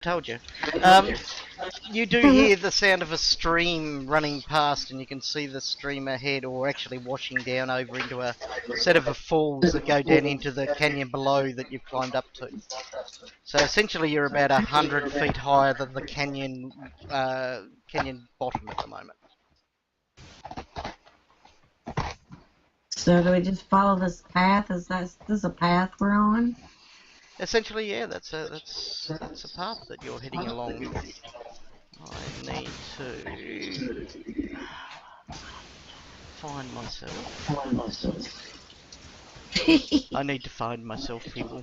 Told you. You do hear the sound of a stream running past, and you can see the stream ahead, or actually washing down over into a set of falls that go down into the canyon below that you've climbed up to. So essentially, you're about 100 feet higher than the canyon bottom at the moment. So do we just follow this path? Is this a path we're on? Essentially, yeah, that's a path that you're heading along. I need to find myself. I need to find myself, people.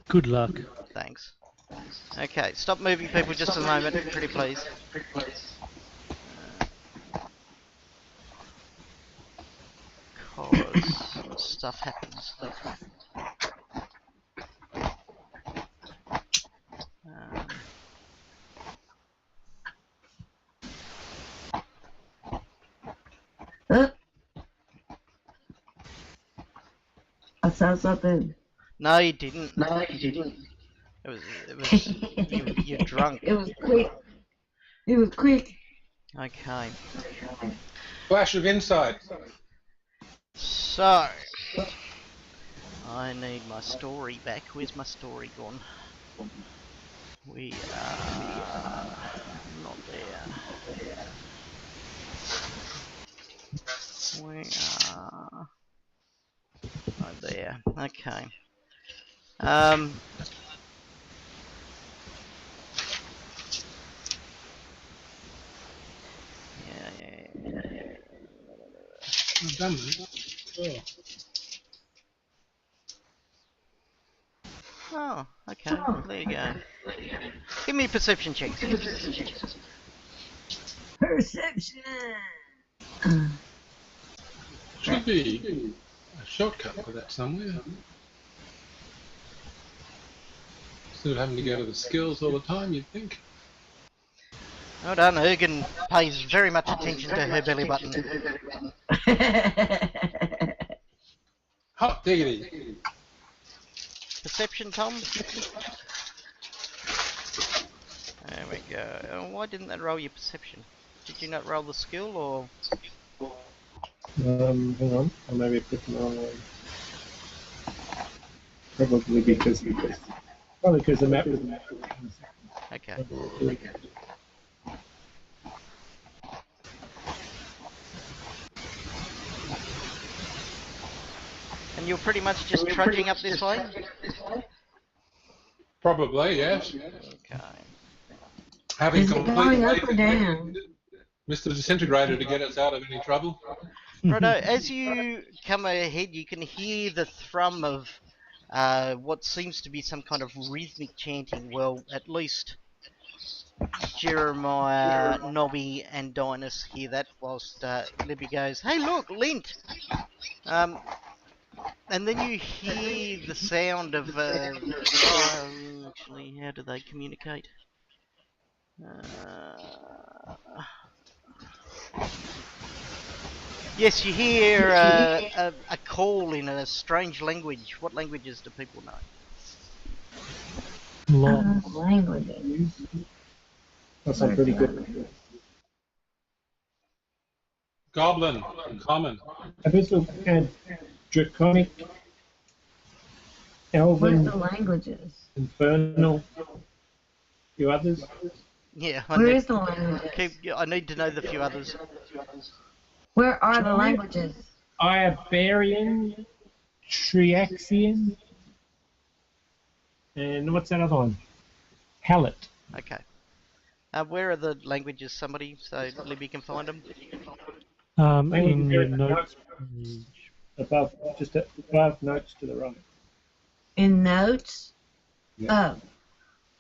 Good luck. Thanks. Okay, stop moving, people, just a moment, pretty please. Cause stuff happens. I saw something. No, you didn't. No, you didn't. It was you're drunk. It was quick. It was quick. Okay. Flash of insight. So, I need my story back. Where's my story gone? We are not there. We are not there. Okay. Yeah. I've done that. Oh, okay. There you go. Give me a perception check. Perception. Should be a shortcut for that somewhere. Instead of having to go to the skills all the time, you'd think. Well done. Ergen pays very much attention to her belly button. Hot diggity. Perception, Tom? There we go. Oh, why didn't that roll your perception? Did you not roll the skill, or...? Hang on, I maybe put the wrong one. Probably because the map was. Okay. And you're pretty much just trudging up this way? Probably, yes. Okay. Having Is it going up or down? Mr. Disintegrator to get us out of any trouble. Righto, as you come ahead, you can hear the thrum of what seems to be some kind of rhythmic chanting. Well, at least Jeremiah, Nobby, and Dinus hear that, whilst Libby goes, "Hey, look, Lint!" And then you hear the sound of... actually, how do they communicate? Yes, you hear a call in a strange language. What languages do people know? Languages. That's not pretty good. Goblin, common. Abyssal and Draconic, Elven, Where's the languages? Infernal, few others. Yeah, Where is the languages? I need to know the few others. Where are the languages? Iberian, Triaxian, and what's that other one? Hallet. Okay. Where are the languages, somebody, so Libby can find them? In your notes. Above, just above notes to the right. In notes? Yeah.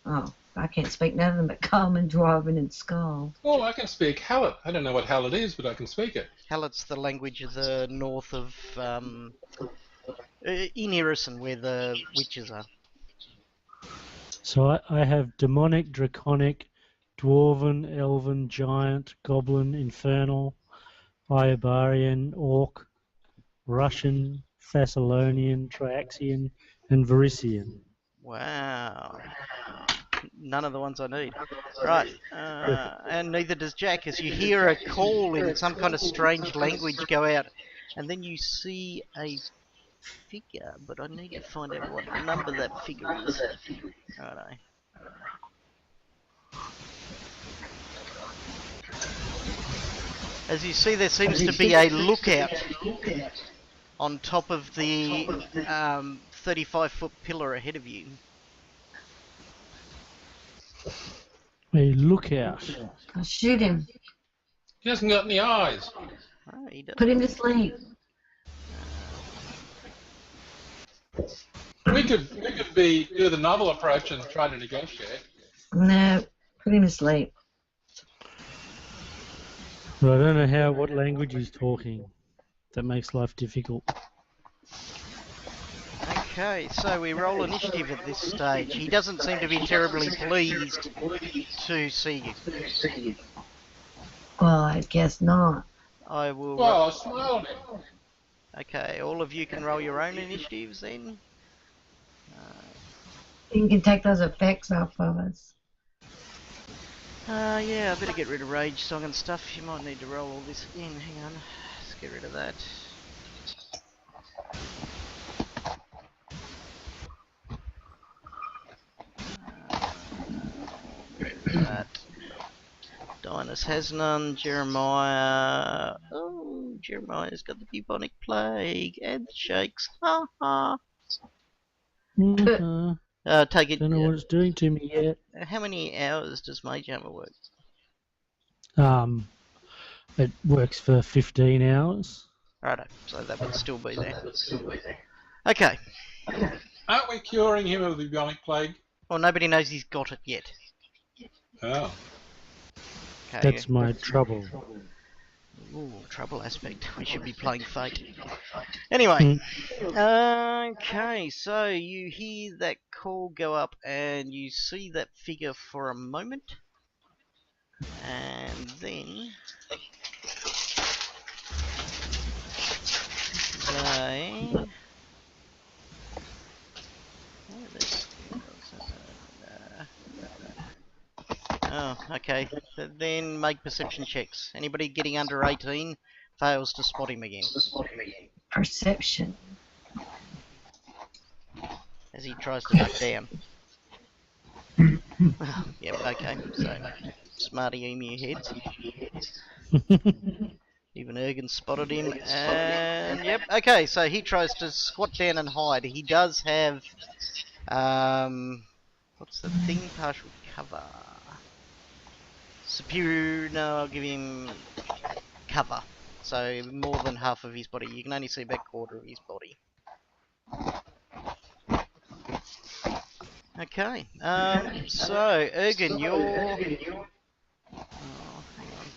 Oh, I can't speak nothing but common, dwarven, and skull. Oh, I can speak Hallet. I don't know what Hallet is, but I can speak it. Hallet's the language of the north of in Irison, where the witches are. So I have demonic, draconic, dwarven, elven, giant, goblin, infernal, Iberian, orc, Russian, Thessalonian, Triaxian, and Varisian. Wow. None of the ones I need. Right, and neither does Jack, as you hear a call in some kind of strange language go out, and then you see a figure, but I need to find out what number that figure is. Righto. As you see, there seems to be a lookout on top of the 35-foot pillar ahead of you. A lookout. I'll shoot him. He hasn't got any eyes. Oh, he does. Put him to sleep. We could do the novel approach and try to negotiate. No, put him to sleep. But I don't know what language he's talking. That makes life difficult. Okay, so we roll initiative at this stage. He doesn't seem to be terribly pleased to see you. Well, I guess not. I will. Well, I smiled at him. Okay, all of you can roll your own initiatives then. You can take those effects off of us. Yeah, I better get rid of Rage Song and stuff. You might need to roll all this again. Hang on. Let's get rid of that. Get rid of that. Dinus has none. Jeremiah. Oh, Jeremiah's got the bubonic plague and the shakes. Ha ha. Take it. Don't know what it's doing to me yet. How many hours does Mage Armor work? It works for 15 hours. Righto, so that would still be there. Okay. Aren't we curing him of the bubonic plague? Well, nobody knows he's got it yet. Oh. Okay. That's my trouble. Ooh, trouble aspect. We should be playing Fate. Anyway. Okay, so you hear that call go up and you see that figure for a moment. And then they... Oh, okay. Then make perception checks. Anybody getting under 18 fails to spot him again. Perception. As he tries to duck down. Yep, okay. So, smarty emu heads. Even Ergen spotted him. And, yep, okay. So he tries to squat down and hide. He does have, what's the thing? Partial cover. Superior, no, I'll give him cover. So more than half of his body. You can only see about a quarter of his body. Okay, so Ergen, oh, hang on.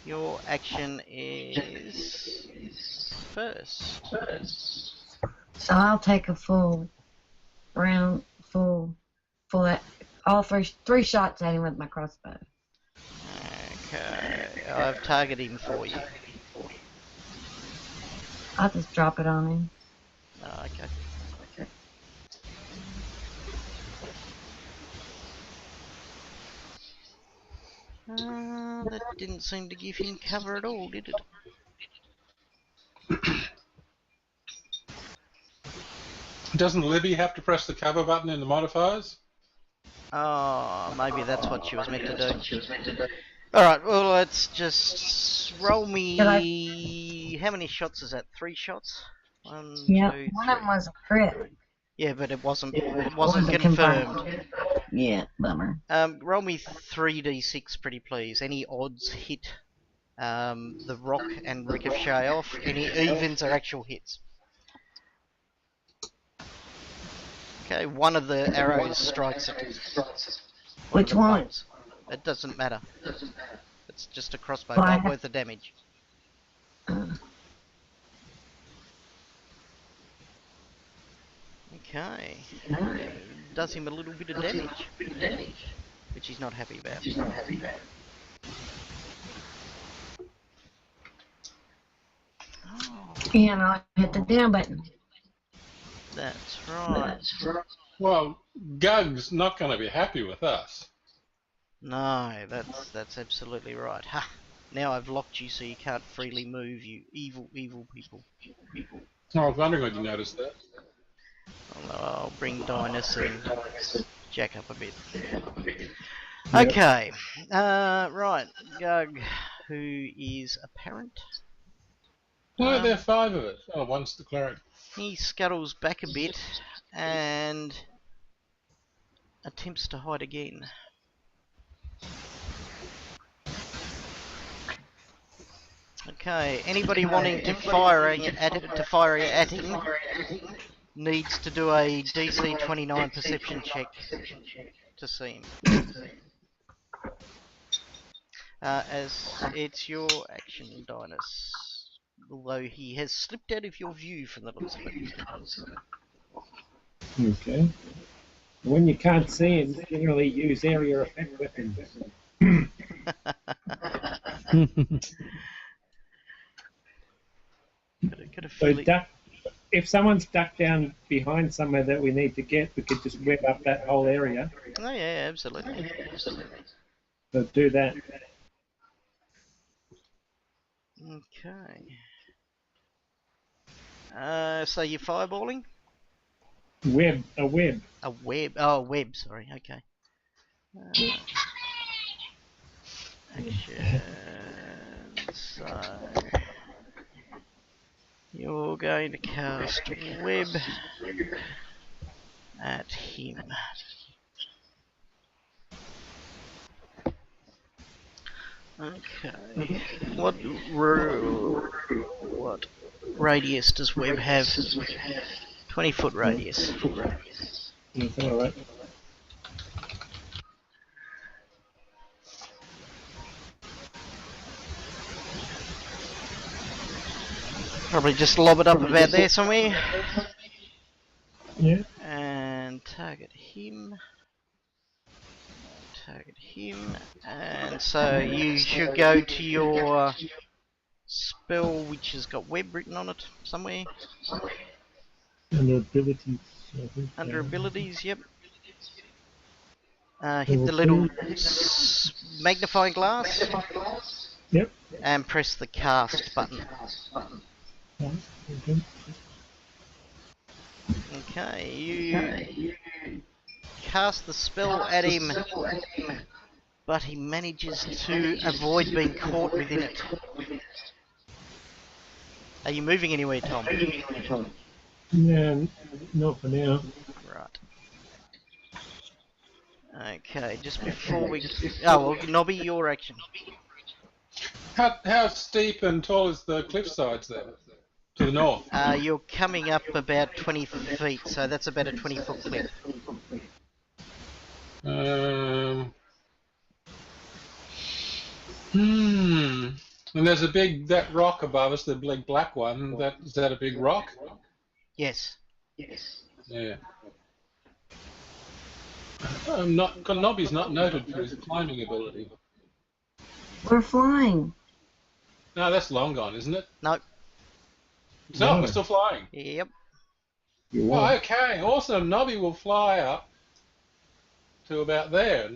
Your action is first. So I'll take a full round, all three shots at him with my crossbow. Okay, I've targeted him for you. I'll just drop it on him. Oh, okay. That didn't seem to give him cover at all, did it? Doesn't Libby have to press the cover button in the modifiers? Oh, maybe that's what she was meant to do. Alright, well, let's just roll me... How many shots is that? 3 shots? One, Yeah, two, one of three. them was a crit. Yeah, but it wasn't confirmed. Yeah, bummer. Roll me 3d6, pretty please. Any odds hit the rock and ricochet off. Any evens are actual hits. Okay, one of the arrows strikes it. Which one? It doesn't matter. It's just a crossbow, Well, not worth the damage. Okay. Does him a little bit of damage. Which he's not happy about. Oh, And I'll hit the down button. that's right. Well, Gug's not going to be happy with us. No, that's absolutely right. Ha! Now I've locked you so you can't freely move, you evil, evil people. I was wondering whether you noticed that. I'll bring Dinus and Jack up a bit. Okay, right, Gug, who is a parent. No, there are 5 of us. Oh, one's the cleric. He scuttles back a bit and attempts to hide again. Okay, anybody wanting to fire at him needs to do a DC 29 perception check to see him. As it's your action, Dinus. Although he has slipped out of your view from the looks of it. Okay. When you can't see him, generally use area effect weapons. So if someone's ducked down behind somewhere that we need to get, we could just web up that whole area. Oh yeah, absolutely. So do that. Okay. So you're fireballing? A web. A web. Oh, a web. Sorry. Okay. Action. So you're going to cast web at him. Okay. What radius does web have? 20-foot radius. That's alright. Probably just lob it up about there somewhere. Yeah. And target him. And so you should go to your spell, which has got web written on it somewhere. Under abilities. Under abilities, yep. Hit the little magnifying glass. Yep. And press the cast button. Okay, you cast the spell at him, but he manages to avoid being caught within it. Are you moving anywhere, Tom? Yeah, not for now. Right. Okay, just before we... Oh, well, Nobby, your action. How steep and tall is the cliff sides there? To the north? You're coming up about 20 feet, so that's about a 20-foot cliff. And there's that rock above us, the big black one. Is that a big rock? Yes. Yeah. Nobby's not noted for his climbing ability. We're flying. No, that's long gone, isn't it? Nope. No, we're still flying. Yep. Oh, okay, awesome. Nobby will fly up to about there.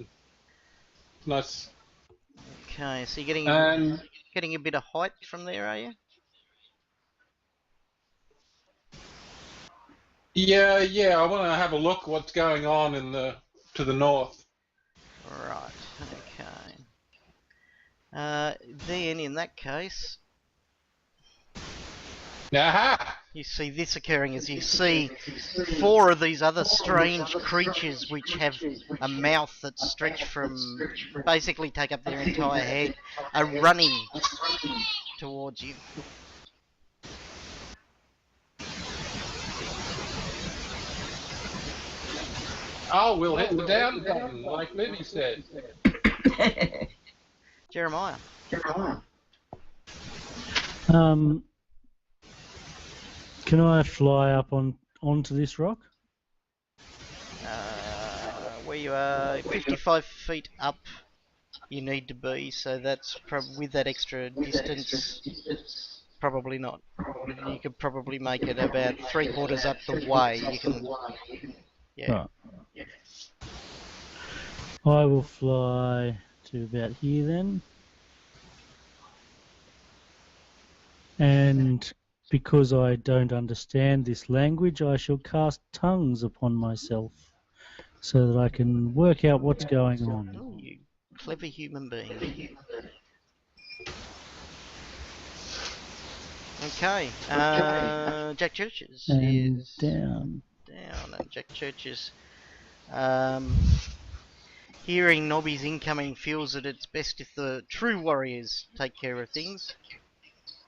Nice. Okay, so you're getting a bit of height from there, are you? Yeah. I want to have a look what's going on to the north. Right. Okay. Then, in that case, Aha! you see this occurring as you see 4 of these other strange creatures which have a mouth that's stretched from basically take up their entire head are running towards you. Oh, we'll hit the down button, like Libby said. Jeremiah. Can I fly up onto this rock? Where you are 55 feet up you need to be, so that's with that extra distance, probably not. You could probably make it about 3/4 up the way. You can Yeah. Right. I will fly to about here then. And because I don't understand this language, I shall cast tongues upon myself so that I can work out what's going on. Oh, you clever human being. Okay. Jack Churches And is down. and Jack Churches, hearing Nobby's incoming, feels that it's best if the true warriors take care of things,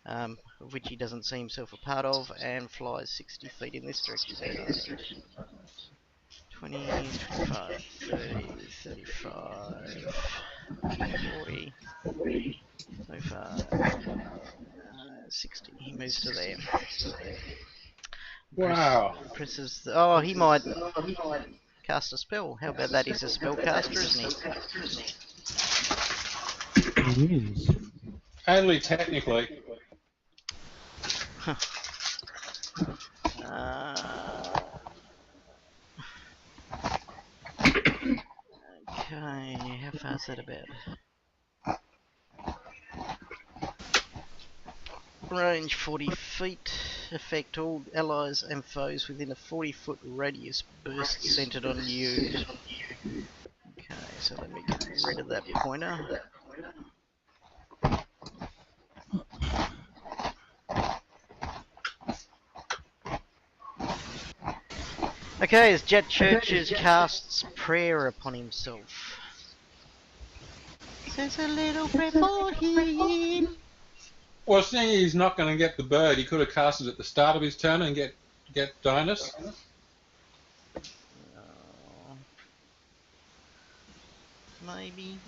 of which he doesn't see himself a part of, and flies 60 feet in this direction. 20, 25, 30, 35, 40, 25, 60. He moves to there. Wow. Presses. Oh, he might cast a spell. How about that? He's a spellcaster, isn't he? It is. Only technically. Okay, how far is that about? Range 40 feet. Affect all allies and foes within a 40-foot radius. Burst centered on you. Okay, so let me get rid of that pointer. Okay, as Jet Churches casts prayer upon himself. Says a little prayer for him. Well, seeing he's not going to get the bird, he could have cast it at the start of his turn and get Dinus. Maybe.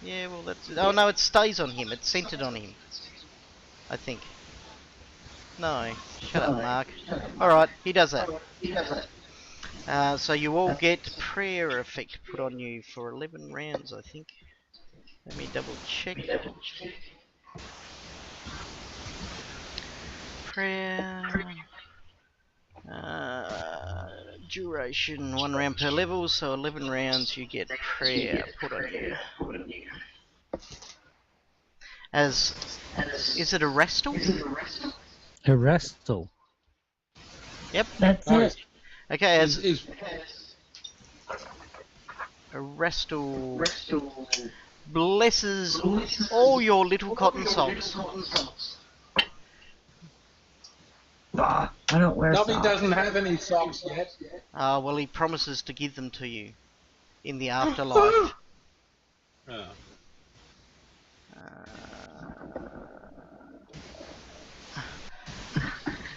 Yeah, well that's... Oh no, it stays on him. It's centered on him. I think. No. Shut up, Mark. Alright, he does that. So you all get prayer effect put on you for 11 rounds, I think. Let me double check. Prayer... duration 1 round per level, so 11 rounds you get prayer put on you. As is it a restal? Erastal. Yep. That's it. Okay, as Is a restal blesses all your little cotton socks. Bah, I don't wear Nobby socks. doesn't have any socks yet. Well, he promises to give them to you in the afterlife. Oh.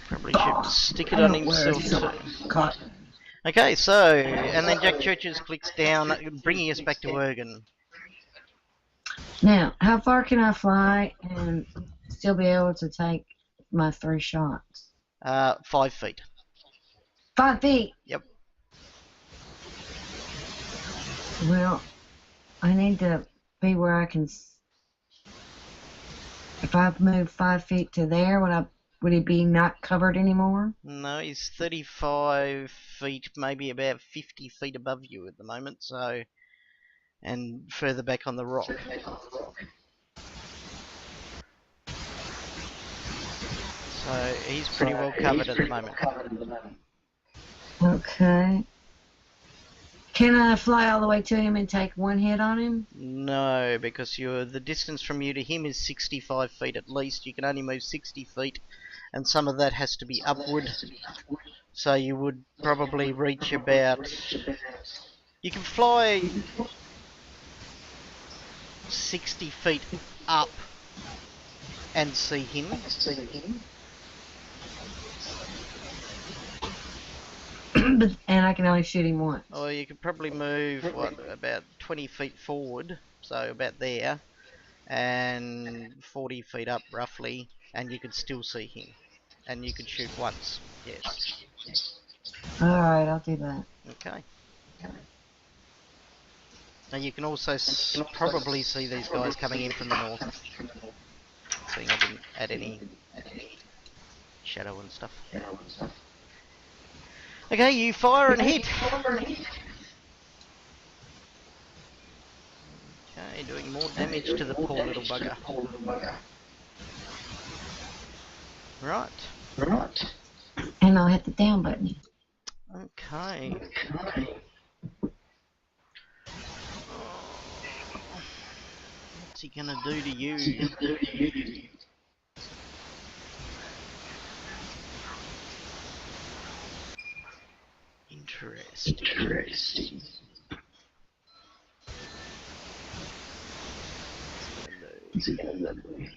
Probably should stick it I on don't wear himself too. socks. Cotton. Okay, so, and then Jack Churches clicks down, bringing us back to Ergen. Now, how far can I fly and still be able to take my 3 shots? 5 feet. 5 feet. Yep. Well, I need to be where I can. If I move 5 feet to there, would he be not covered anymore? No, he's 35 feet, maybe about 50 feet above you at the moment, so... And further back on the rock. So he's pretty well covered at the moment. Okay. Can I fly all the way to him and take 1 hit on him? No, because the distance from you to him is 65 feet at least. You can only move 60 feet, and some of that has to be upward. So you would probably reach about... You can fly 60 feet up and see him. And I can only shoot him once. Or you could probably move, about 20 feet forward, so about there, and 40 feet up roughly, and you could still see him. And you could shoot once, yes. Alright, I'll do that. Okay. Now you can also probably see these guys coming in from the north. Seeing I didn't add any shadow and stuff. Okay, you fire and hit. Okay, doing more damage to the poor little bugger. Right. And I'll hit the down button. Okay. What's he gonna do to you? Interesting. What's he gonna do?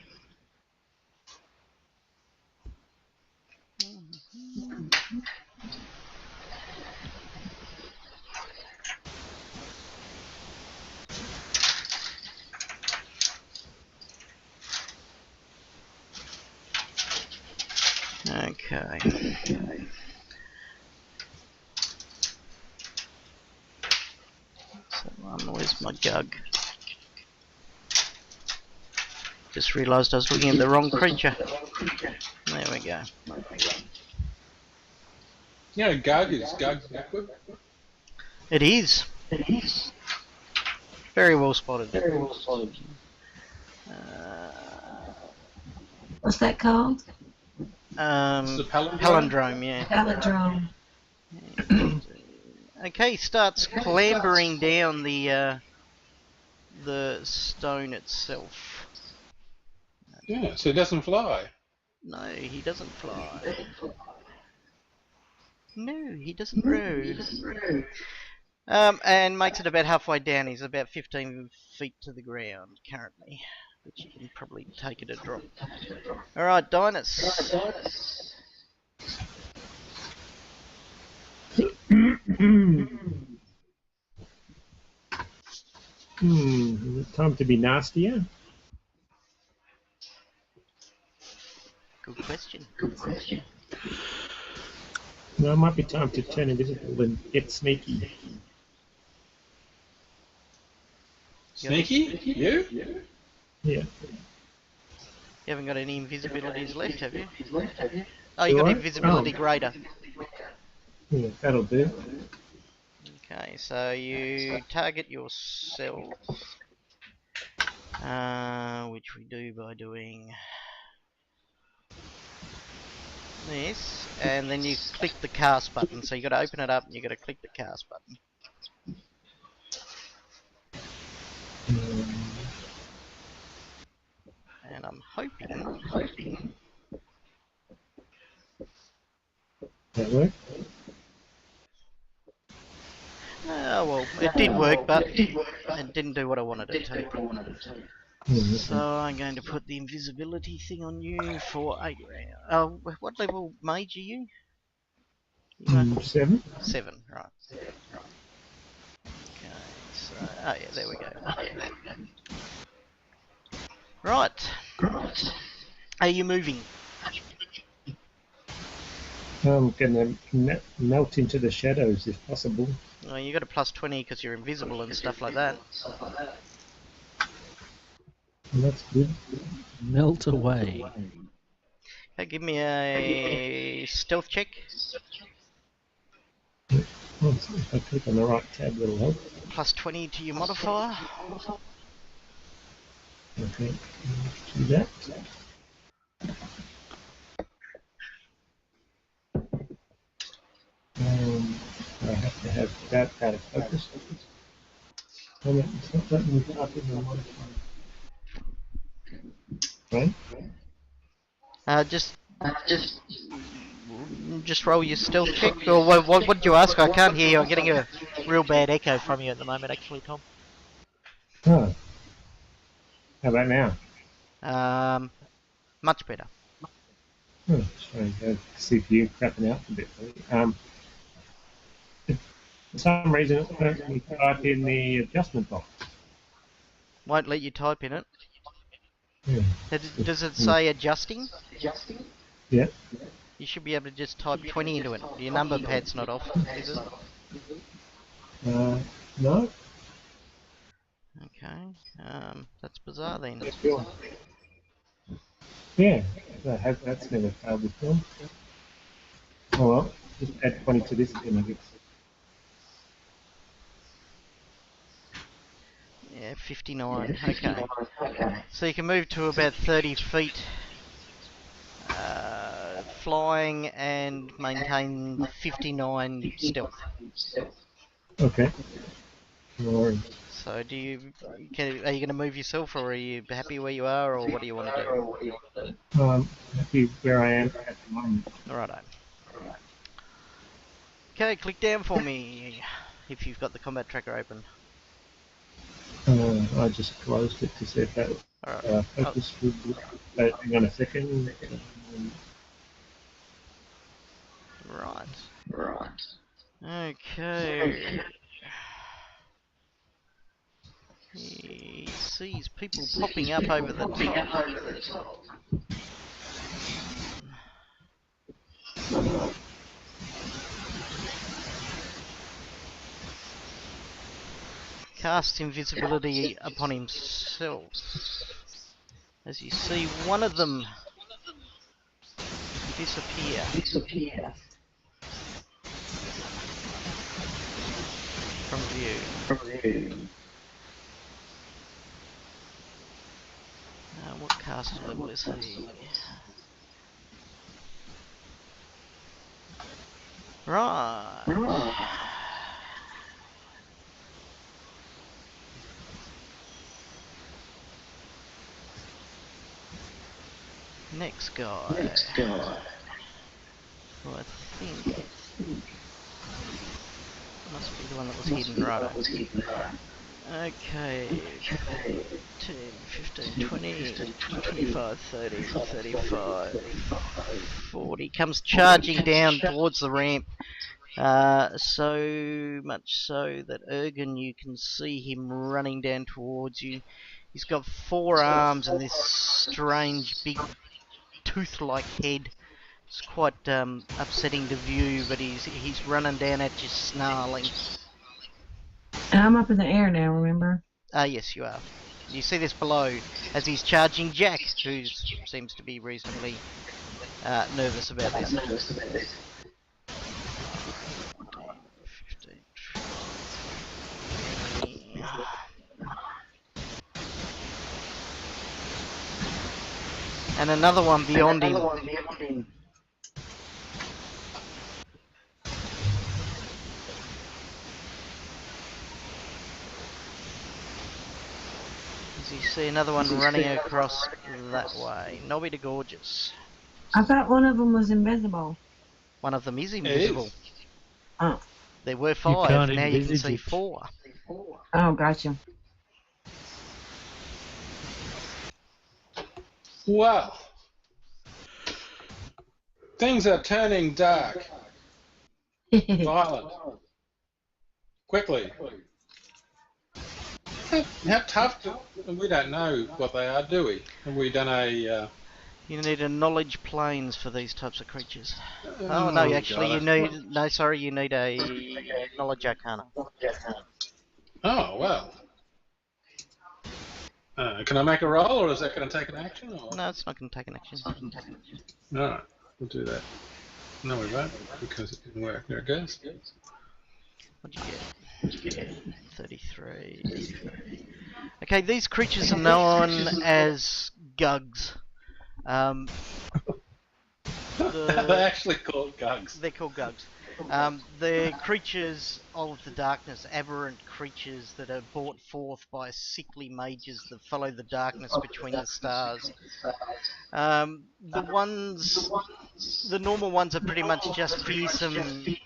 Okay. So where's my jug? Just realised I was looking at the wrong creature. There we go. Yeah, Gug is Gug backward. It is. Very well spotted. What's that called? It's the palindrome? Palindrome, yeah. Palindrome. Okay, starts clambering down the stone itself. Yeah, so it doesn't fly. No, he doesn't fly. No, he doesn't row. And makes it about halfway down. He's about 15 feet to the ground currently, which you can probably take it a drop. All right, Dinus. Is it time to be nastier? Good question. No, it might be time to turn invisible and get sneaky. Sneaky? You? Yeah. You haven't got any invisibilities left, have you? Oh, you got Alright. invisibility greater. Yeah, that'll do. Okay, so you target yourself, which we do by doing this, and then you click the cast button. So you got to open it up, and you got to click the cast button. And I'm hoping That work? oh well, it did work, but it didn't do what I wanted it to. So I'm going to put the invisibility thing on you for 8 rounds. What level mage are you? You are 7. 7, right. Okay, so oh yeah, there we go. Right. Are you moving? I'm gonna melt into the shadows if possible. Well, you got a +20 because you're invisible and stuff like that. And that's good. Melt away. Okay, give me a stealth check. Oh, so if I click on the right tab, it'll help. +20 to your modifier. Okay, do that. I have to have that out of focus. Oh, no, it's not letting me type in the modifier. Right? Just roll your stealth check. Or what did you ask? I can't hear you. I'm getting a real bad echo from you at the moment, actually, Tom. Oh. How about now? Much better. Oh, sorry, see if you're crapping out a bit. For some reason, it won't let me type in the adjustment box. Won't let you type in it. Yeah. Does it say adjusting? Yeah. You should be able to just type 20 into it. Your number pad's not off, is it? No. Okay. That's bizarre then. Yeah, that's never failed before. Oh well. Just add 20 to this again, I guess. Yeah, 59. Okay. So you can move to about 30 feet, flying, and maintain 59 stealth. Okay. No worries. So are you going to move yourself, or are you happy where you are, or what do you want to do? Happy where I am at the moment. Righto. Okay, click down for me if you've got the combat tracker open. I just closed it to see if that Alright. focus would. Hang on a second. Right. Okay. He sees people popping up over the top. Casts invisibility upon himself. As you see one of them disappear from view. What caster level is he? Right. Next guy. Well, I think must be the one that was hidden, right? Okay. 10, 15, 20, 25, 30, 35, 40. Comes charging down towards the ramp. So much so that Ergen, you can see him running down towards you. He's got 4 arms and this strange big tooth-like head. It's quite upsetting to view, but he's running down at you, snarling. I'm up in the air now, remember? Yes, you are. You see this below as he's charging Jack, who seems to be reasonably nervous about this. 15, 20. And another one beyond him. As you see another one running across that way. Nobby the Gorgeous. I thought one of them was invisible. One of them is invisible. Oh. There were 5, now you can see it. 4. Oh, gotcha. Well, things are turning dark, violent, quickly. How tough? We don't know what they are, do we? Have we done a? You need a knowledge planes for these types of creatures. Oh no, actually you need you need a knowledge arcana. Oh well. Can I make a roll, or is that going to take an action? Or? No, it's not going to take an action. Alright, we'll do that. No, we won't, because it didn't work. There it goes. What'd you get? 33. Okay, these creatures are known as Gugs. They're actually called Gugs. They're called Gugs. They're creatures of the darkness, aberrant creatures that are brought forth by sickly mages that follow the darkness between the stars. The normal ones are pretty much just fearsome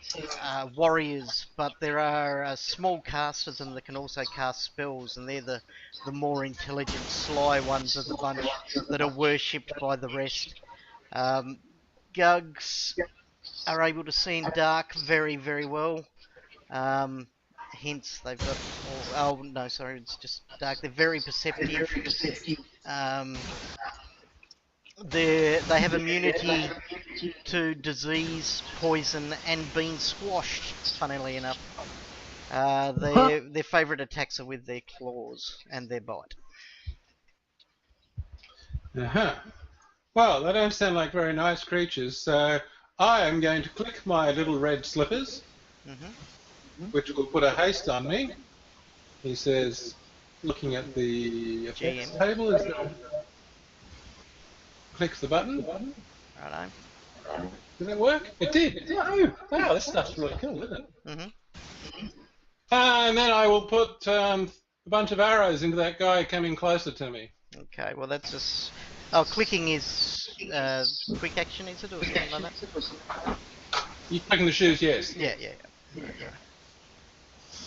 warriors, but there are a small caste of them that can also cast spells, and they're the more intelligent, sly ones of the bunch that are worshipped by the rest. Gugs are able to see in dark very, very well. Hence, they've got... Oh, no, sorry, it's just dark. They're very perceptive. They have immunity to disease, poison, and being squashed, funnily enough. Their favourite attacks are with their claws and their bite. Uh-huh. Well, they don't sound like very nice creatures, so I am going to click my little red slippers, Mm-hmm. which will put a haste on me. He says, looking at the effects GM. table, is there... Clicks the button. Righto. Did that work? It did. Oh, wow, this stuff's really cool, isn't it? Mm-hmm. And then I will put a bunch of arrows into that guy coming closer to me. Okay, well that's just... Oh, clicking is quick action, is it, or something like that? You clicking the shoes, yes. Yeah. Okay.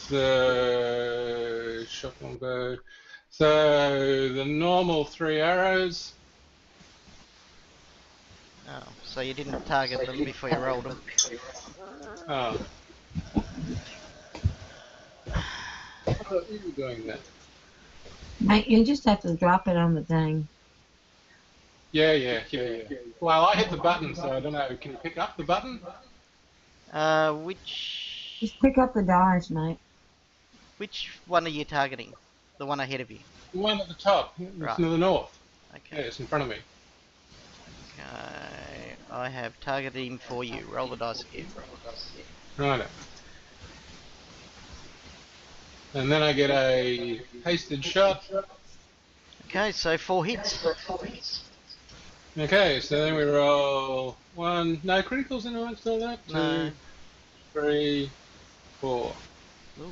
The shotgun bow. So the normal 3 arrows. Oh, so you didn't target them before you rolled them. Oh. I thought you were doing that. Mate, you just have to drop it on the thing. Yeah. Well, I hit the button, so I don't know. Can you pick up the button? Which Just pick up the dice, mate. one are you targeting? The one ahead of you. The one at the top. Right. It's to the north. Okay. Yeah, it's in front of me. Okay. I have targeted him for you. Roll the dice again. Righto. And then I get a hasted shot. Okay, so 4 hits. Okay, so then we roll 1. No criticals in amongst all that? No. 2, 3, 4. Ooh.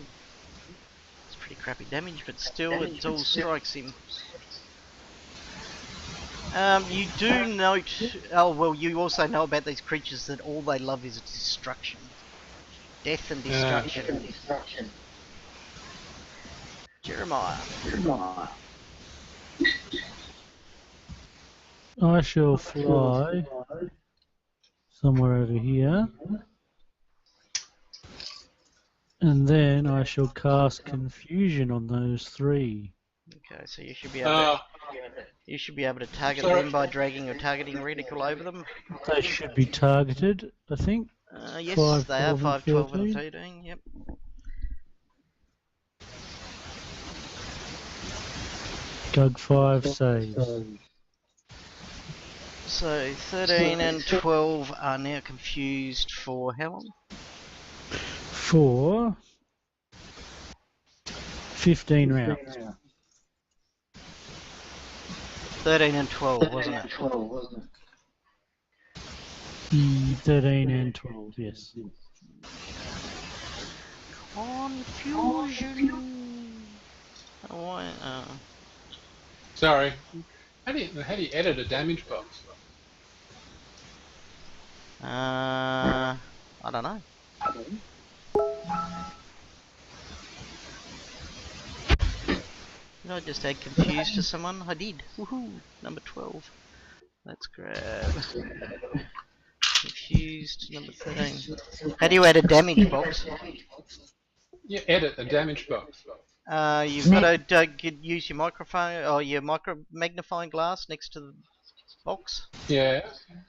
It's pretty crappy damage, but still it all strikes him. You do note... Oh, well, you also know about these creatures that all they love is destruction. Death and destruction. Jeremiah. I shall fly somewhere over here. And then I shall cast confusion on those 3. Okay, so you should be able to target them by dragging your targeting reticle over them. They should be targeted, I think. Yes, 5, they are 12, 5, 12, and 13. 13. Yep. Gug 5 saves. So 13 and 12 are now confused for how long? For 15 rounds. 13 and 12, wasn't it? 13 and 12, yes. Confusion. Oh, why? Sorry. How do you edit a damage box? I don't know. Did I just add confused to someone? I did. Woohoo! Number 12. Let's grab confused number 13. How do you add a damage box? You edit a damage box. You've got to use your microphone or your magnifying glass next to the box. Yeah,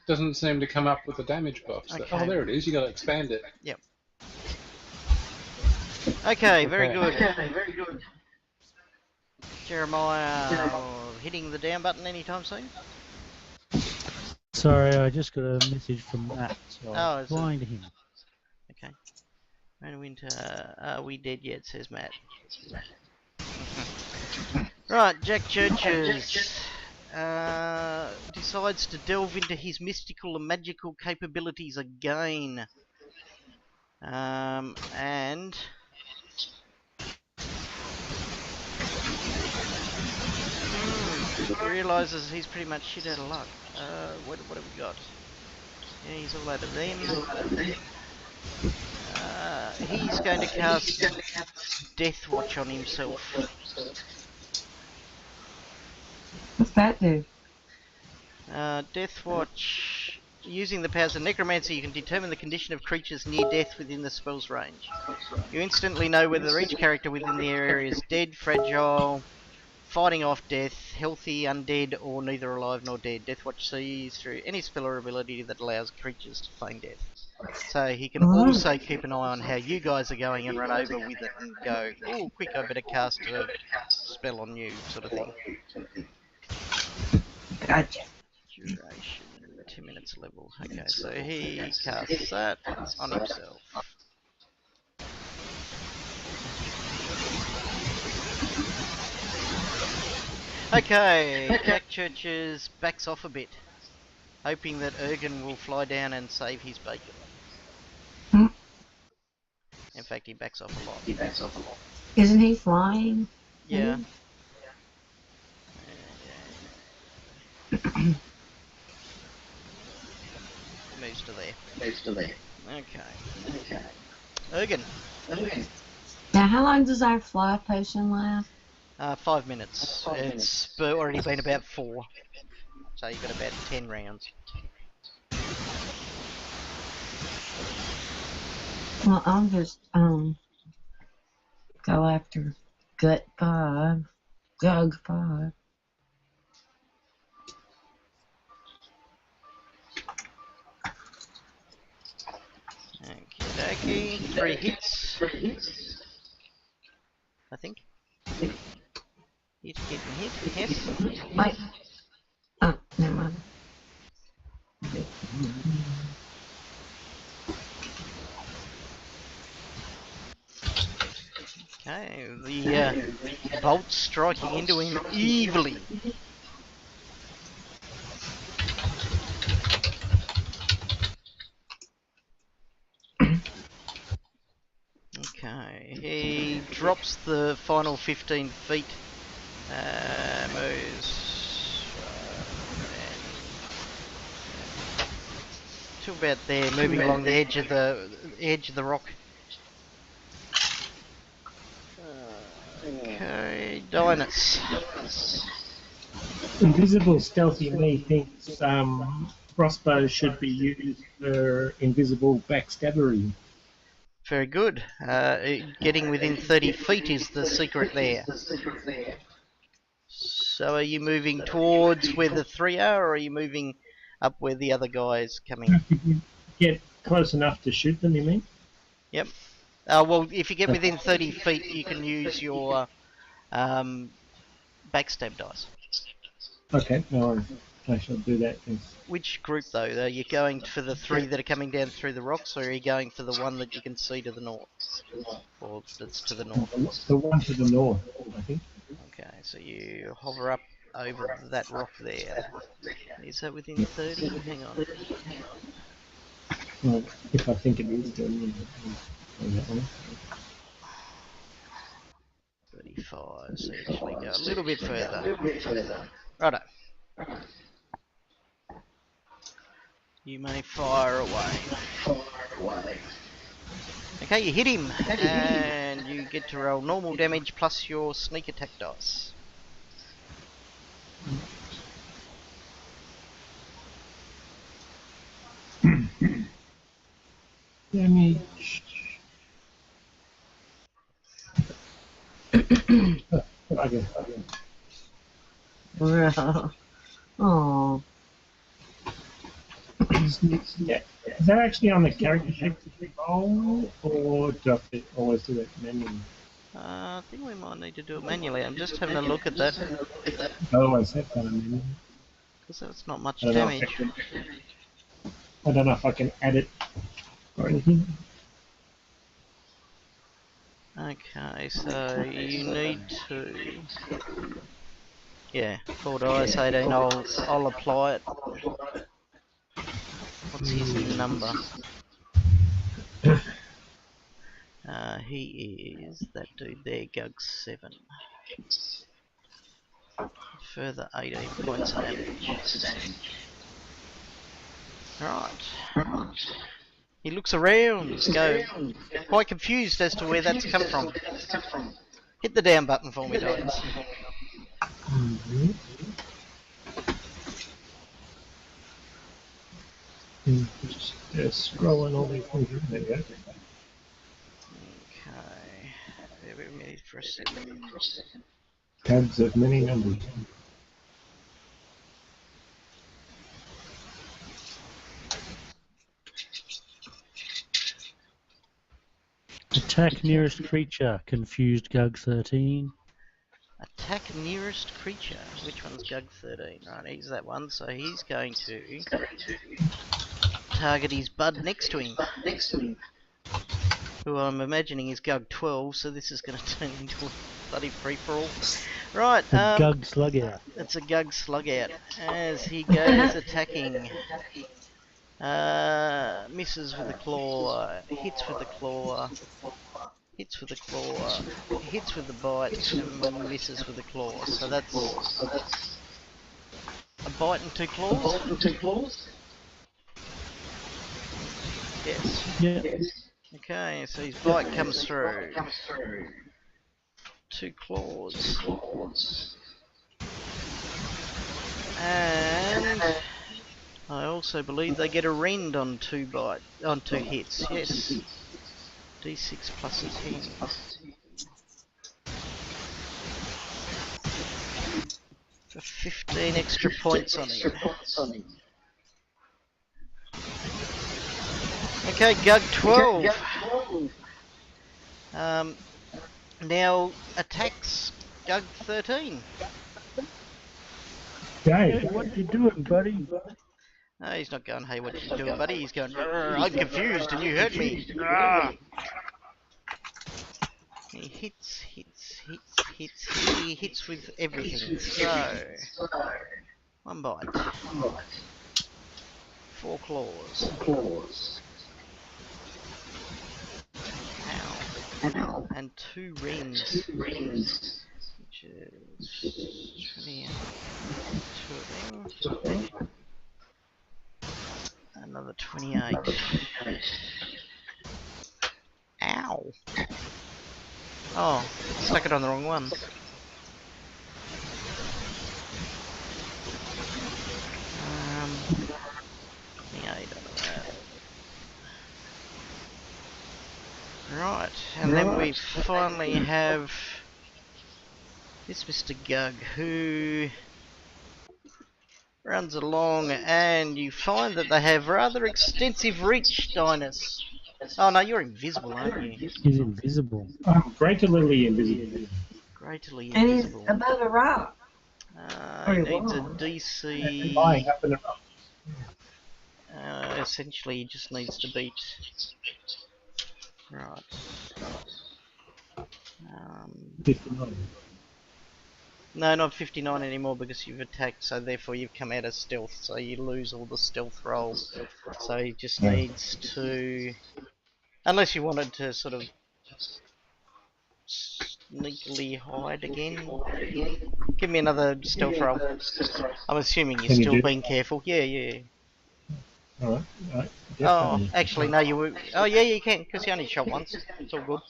doesn't seem to come up with a damage box. Okay. Oh, there it is. You got to expand it. Yep. Okay, very Okay. good. Jeremiah, hitting the down button anytime soon? Sorry, I just got a message from Matt, so I'm is it? flying to him. Okay. Rain Winter, are we dead yet, says Matt. Right, Jack Churches decides to delve into his mystical and magical capabilities again. And realises he's pretty much shit out of luck. What have we got? Yeah, he's all out of them. He's going to cast Death Watch on himself. What's that do? Death Watch. Using the powers of Necromancy, you can determine the condition of creatures near death within the spell's range. You instantly know whether each character within the area is dead, fragile, fighting off death, healthy, undead, or neither alive nor dead. Death Watch sees through any spell or ability that allows creatures to feign death. So he can also keep an eye on how you guys are going and run over with it and go, oh, quick, I better cast a spell on you, sort of thing. Gotcha. Duration 10. 2 minutes level. Okay, so he casts that on himself. Okay, Jack Churches backs off a bit, hoping that Ergen will fly down and save his bacon. In fact, he backs off a lot. Isn't he flying? Yeah. Moves to there. Okay. Ergen. Now, how long does our fly potion last? 5 minutes. It's already been about 4. So you've got about 10 rounds. Well, I'll just go after Gug 5. Okay, 3 hits. I think. Hit, yes. Wait. Oh, never mind. Okay, the bolt striking into him evilly. Okay, he drops the final 15 feet. Moves to about there, moving along the edge of the rock. Okay, Dynas. Invisible stealthy me thinks crossbow should be used for invisible backstabbery. Very good. Getting within 30 feet is the secret there. So are you moving towards where the 3 are, or are you moving up where the other guy's coming? Have to get close enough to shoot them, you mean? Yep. Well, if you get within 30 feet, you can use your backstab dice. Okay, no worries. I shall do that. Yes. Which group, though? Are you going for the 3 that are coming down through the rocks, or are you going for the one that you can see to the north? Or that's to the north? The one to the north, I think. Okay, so you hover up over that rock there. Is that within 30? Hang on. Well, if I think it is, then that one. 35, so you actually go a little bit further. Righto. You may fire away. Okay, you hit him, and you get to roll normal damage plus your sneak attack dice. Damage. Okay. Oh. Yeah. Is that actually on the character sheet to roll, or do I have to always do it manually? I think we might need to do it manually. I'm just having a look at that, I always have done it manually. because that's not much I don't know if damage. I don't know if I can add it or anything. Okay, so you need to... Yeah, 4 dice, 18, I'll apply it. What's his number? He is that dude there, Gug 7. Further 18 points of damage. Right. He looks around, quite confused as to where that's come from. Hit the down button for me, Dice. Mm-hmm. Just scrolling all these things. There you go. Okay. Bear with me for a second. Tabs of many numbers. Attack nearest creature. Confused Gug 13. Attack nearest creature. Which one's Gug 13? Right, he's that one. So he's going to target his bud next to him. Who I'm imagining is Gug 12, so this is going to turn into a bloody free-for-all. Right, A Gug slug out. it's a Gug slug out as he goes attacking. Misses with the claw, hits with the claw, hits with the claw, hits with the bite, and misses with the claw. So that's a bite and 2 claws? Yes. Yeah. Okay, so his bite comes through. 2 claws. And I also believe they get a rend on 2 hits. Yes. D6 plus 10. For 15 extra points on him. Okay, Gug 12. Now attacks Gug 13. Hey, what you doing, buddy? No, he's not going, hey, what you doing, buddy? He's going, I'm confused and you hurt me. Arrgh. He hits. He hits with everything. So, 1 bite. 4 claws. Ow. And 2 rings. Which is 20. 2 of them. Another 28. Ow. Oh, stuck it on the wrong one. Right, and then we finally have this Mr. Gug who runs along, and you find that they have rather extensive reach, Dinus. Oh no, you're invisible, aren't you? He's invisible. I'm greatly invisible. Greatly And he's invisible. above a rock. He needs a DC. Lying up in a rock. Essentially, he just needs to beat. Right. 59. No, not 59 anymore because you've attacked, so therefore you've come out of stealth, so you lose all the stealth rolls. So he just needs to... Unless you wanted to sort of sneakily hide again. Give me another stealth roll. I'm assuming you're still being careful. Yeah. Alright. Oh, actually no, you were... Oh yeah, you can, because you only shot once. It's all good.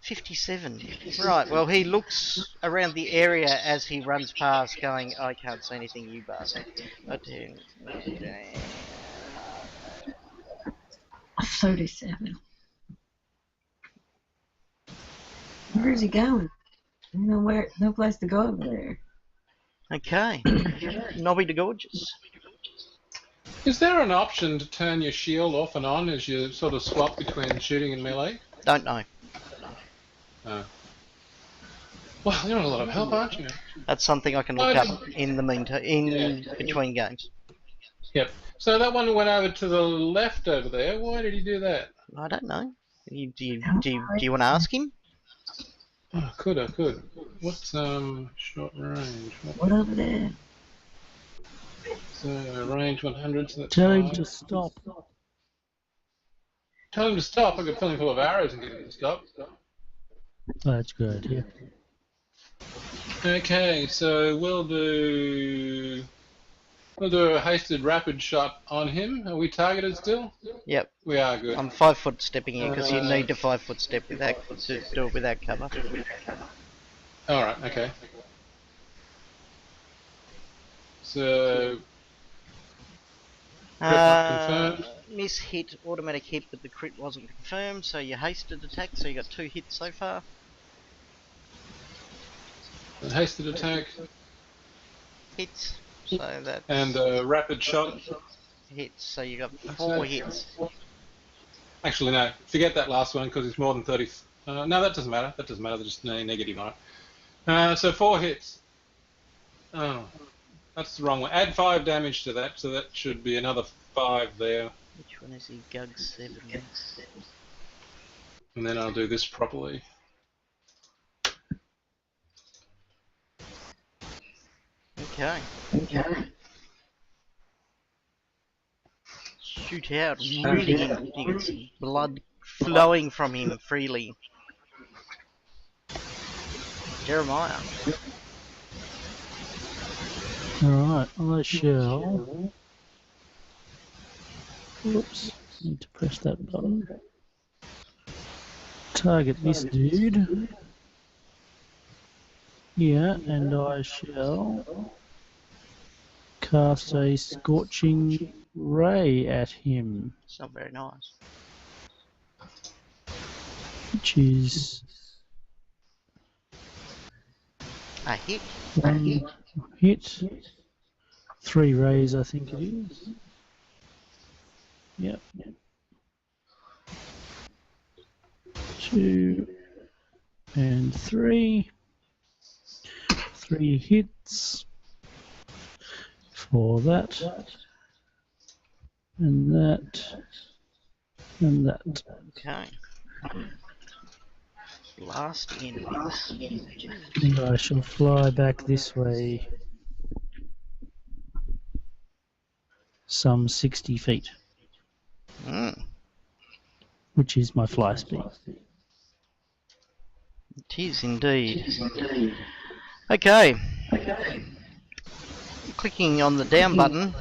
57. Right, well he looks around the area as he runs past going, I can't see anything, you bastard. 37. Where's he going? No place to go over there. Okay. Nobby the Gorgeous. Is there an option to turn your shield off and on as you sort of swap between shooting and melee? Don't know. Oh. Well, you're in a lot of help, aren't you? That's something I can look up in the meantime, between games. Yep. So that one went over to the left over there. Why did he do that? I don't know. Do you want to ask him? Oh, I could. What's short range? What over there? So range 100. So that's Tell him 5. to stop. Tell him to stop. I could fill him full of arrows and get him to stop. Oh, that's a good idea. Okay, so we'll do a hasted rapid shot on him. Are we targeted still? Yep. We are, good. I'm 5 foot stepping in because you need to 5 foot step without to do it without cover. All right. Okay. So crit not confirmed. Miss hit, automatic hit, but the crit wasn't confirmed, so you hasted attack, so you got 2 hits so far. A hasted attack Hits, so that's and a rapid shot. hits, so you got 4 hits. Actually, no. Forget that last one because it's more than No, that doesn't matter. That doesn't matter. There's just no negative on it. So 4 hits. Oh, that's the wrong one. Add 5 damage to that, so that should be another 5 there. Which one is he? Gug 7. And then I'll do this properly. Okay. Shoot out, wounding him. You can see blood flowing from him freely. Jeremiah. Alright, I shall. Oops, need to press that button. Target this dude. Yeah, and I shall cast a scorching ray at him, It's not very nice. which is A hit. one hit. 3 rays, I think it is. Yep. 2 and 3. 3 hits for that, and that, and that. Okay. Last enemies. And I shall fly back this way some 60 feet, which is my fly speed. It is indeed. Okay. Clicking on the down button,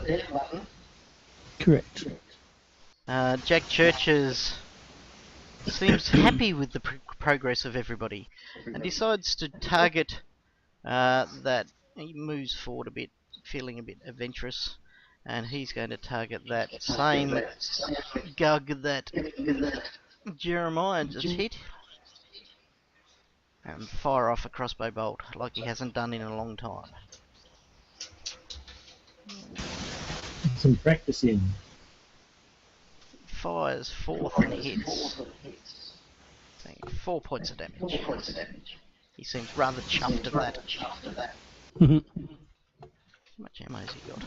Correct. Jack Churches seems happy with the progress of everybody and decides to target that. He moves forward a bit, feeling a bit adventurous, and he's going to target that same gug that Jeremiah just hit and fire off a crossbow bolt like he hasn't done in a long time. Some practicing. Fires forth and hits. 4 points of damage. He seems rather chuffed at that. How much ammo has he got?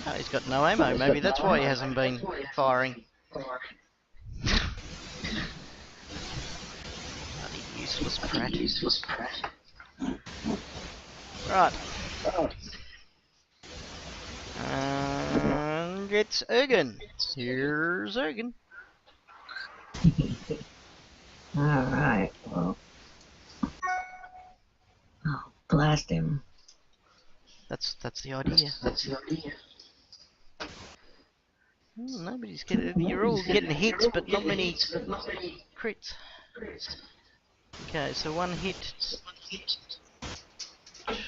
Oh, he's got no ammo. Maybe that's why he hasn't been firing. Bloody useless prat. Right. And it's Ergen. Here's Ergen. Alright, well. Oh, blast him. That's the idea. Nobody's getting. You're all getting hits, but not many crits. Okay, so 1 hit.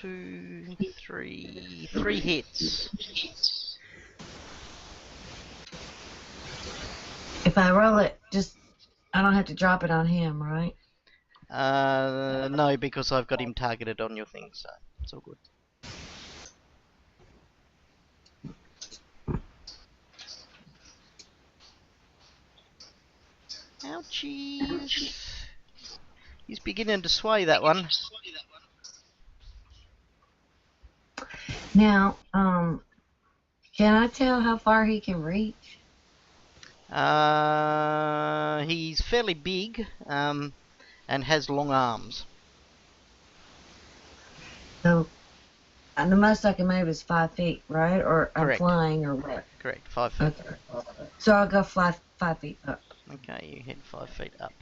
2, 3, 3 hits. If I roll it, just I don't have to drop it on him, right? No, because I've got him targeted on your thing, so it's all good. Ouchies. He's beginning to sway, that one. Now, can I tell how far he can reach? He's fairly big, and has long arms. So, the most I can move is 5 feet, right? Or I'm Correct. flying, or what? Correct, 5 feet. Okay. So I'll go fly 5 feet up. Okay, you head 5 feet up.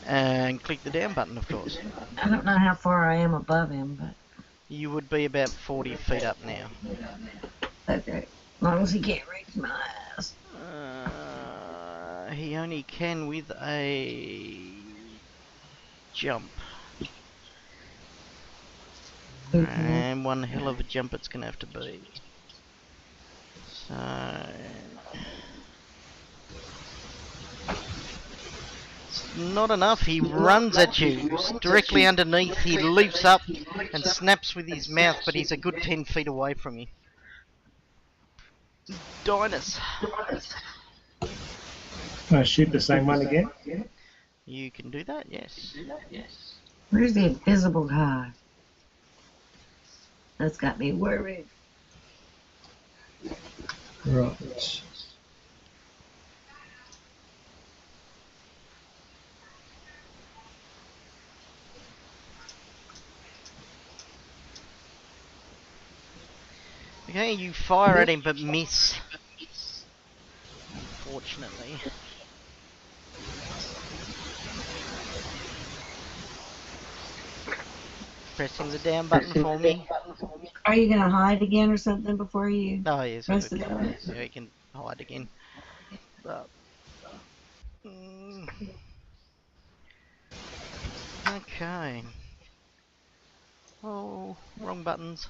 And click the down button, of course. I don't know how far I am above him, but You would be about 40 feet up now. okay. As long as he can't reach my ass. He only can with a jump. Okay. And one hell of a jump it's going to have to be. So... It's not enough. He runs at you. Directly underneath, he leaps up and snaps with his mouth, but he's a good 10 feet away from you. Dinus. Can I shoot the same one again? You can do that, yes. Where's the invisible guy? That's got me worried. Right. Okay, you fire at him but miss. Unfortunately. Pressing the down button for me. Are you gonna hide again or something before you Oh yes, press we the button? yeah, we can hide again. But, okay. Oh, wrong buttons.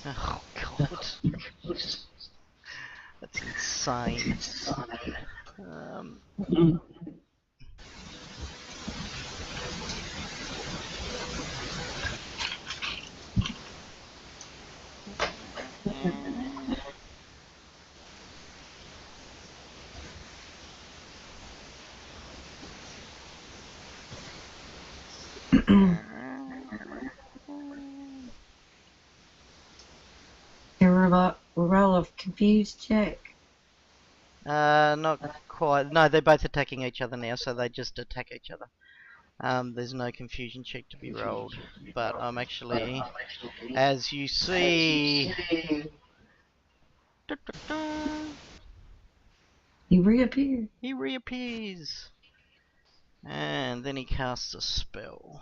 Oh god. That's insane. Roll of confused check. Not quite. No, they're both attacking each other now, so they just attack each other. There's no confusion check to be rolled, but I'm actually, as you see, He reappeared. he reappears, and then he casts a spell.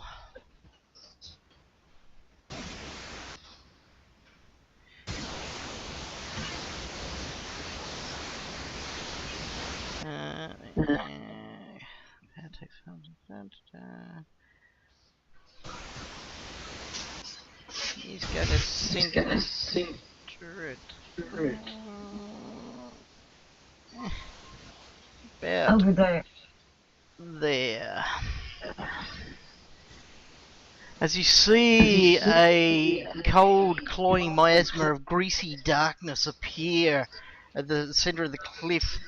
He's gonna sink it. About Over there. there. As you see a cold, cloying miasma of greasy darkness appear at the center of the cliff.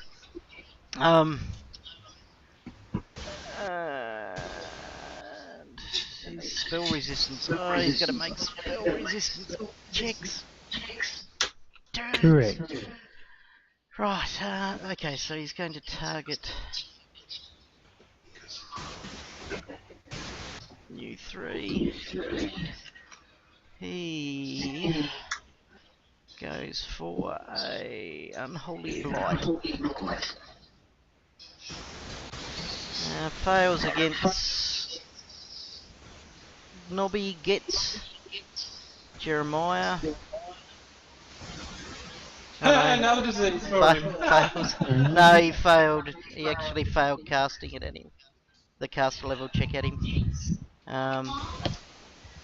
And his spell resistance. Oh, he's got to make spell resistance checks. Correct. Right, okay, so he's going to target you three. He goes for a unholy blight. Fails against Nobby, gets Jeremiah. Another disease for him. Fails. No, he failed. He actually failed casting it at him. The caster level check at him.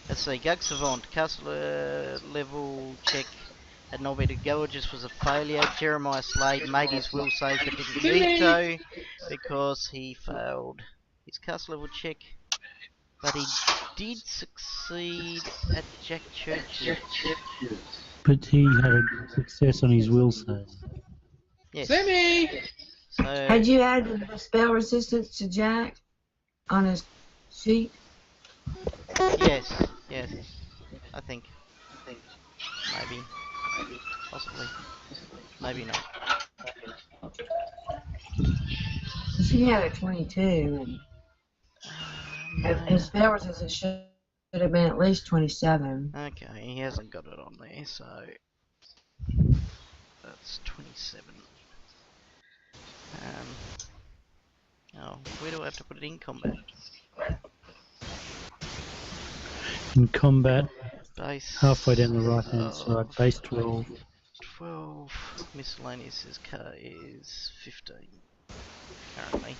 Let's see. Gug Savant, caster level check at Nobby to Gorgeous was a failure. Jeremiah Slade made his will save but didn't need to because he failed his caster level check. But he did succeed at Jack Churchill. But he had a success on his will save. Yes. Semi! So, Had you added the spell resistance to Jack on his sheet? yes, I think. Maybe. Possibly. Maybe not. She had a 22. His spell resistance should have been at least 27. Okay, he hasn't got it on there, so that's 27. Oh, where do I have to put it in combat? In combat, Base. halfway down the right hand side, base 12. 12. Miscellaneous is 15 currently.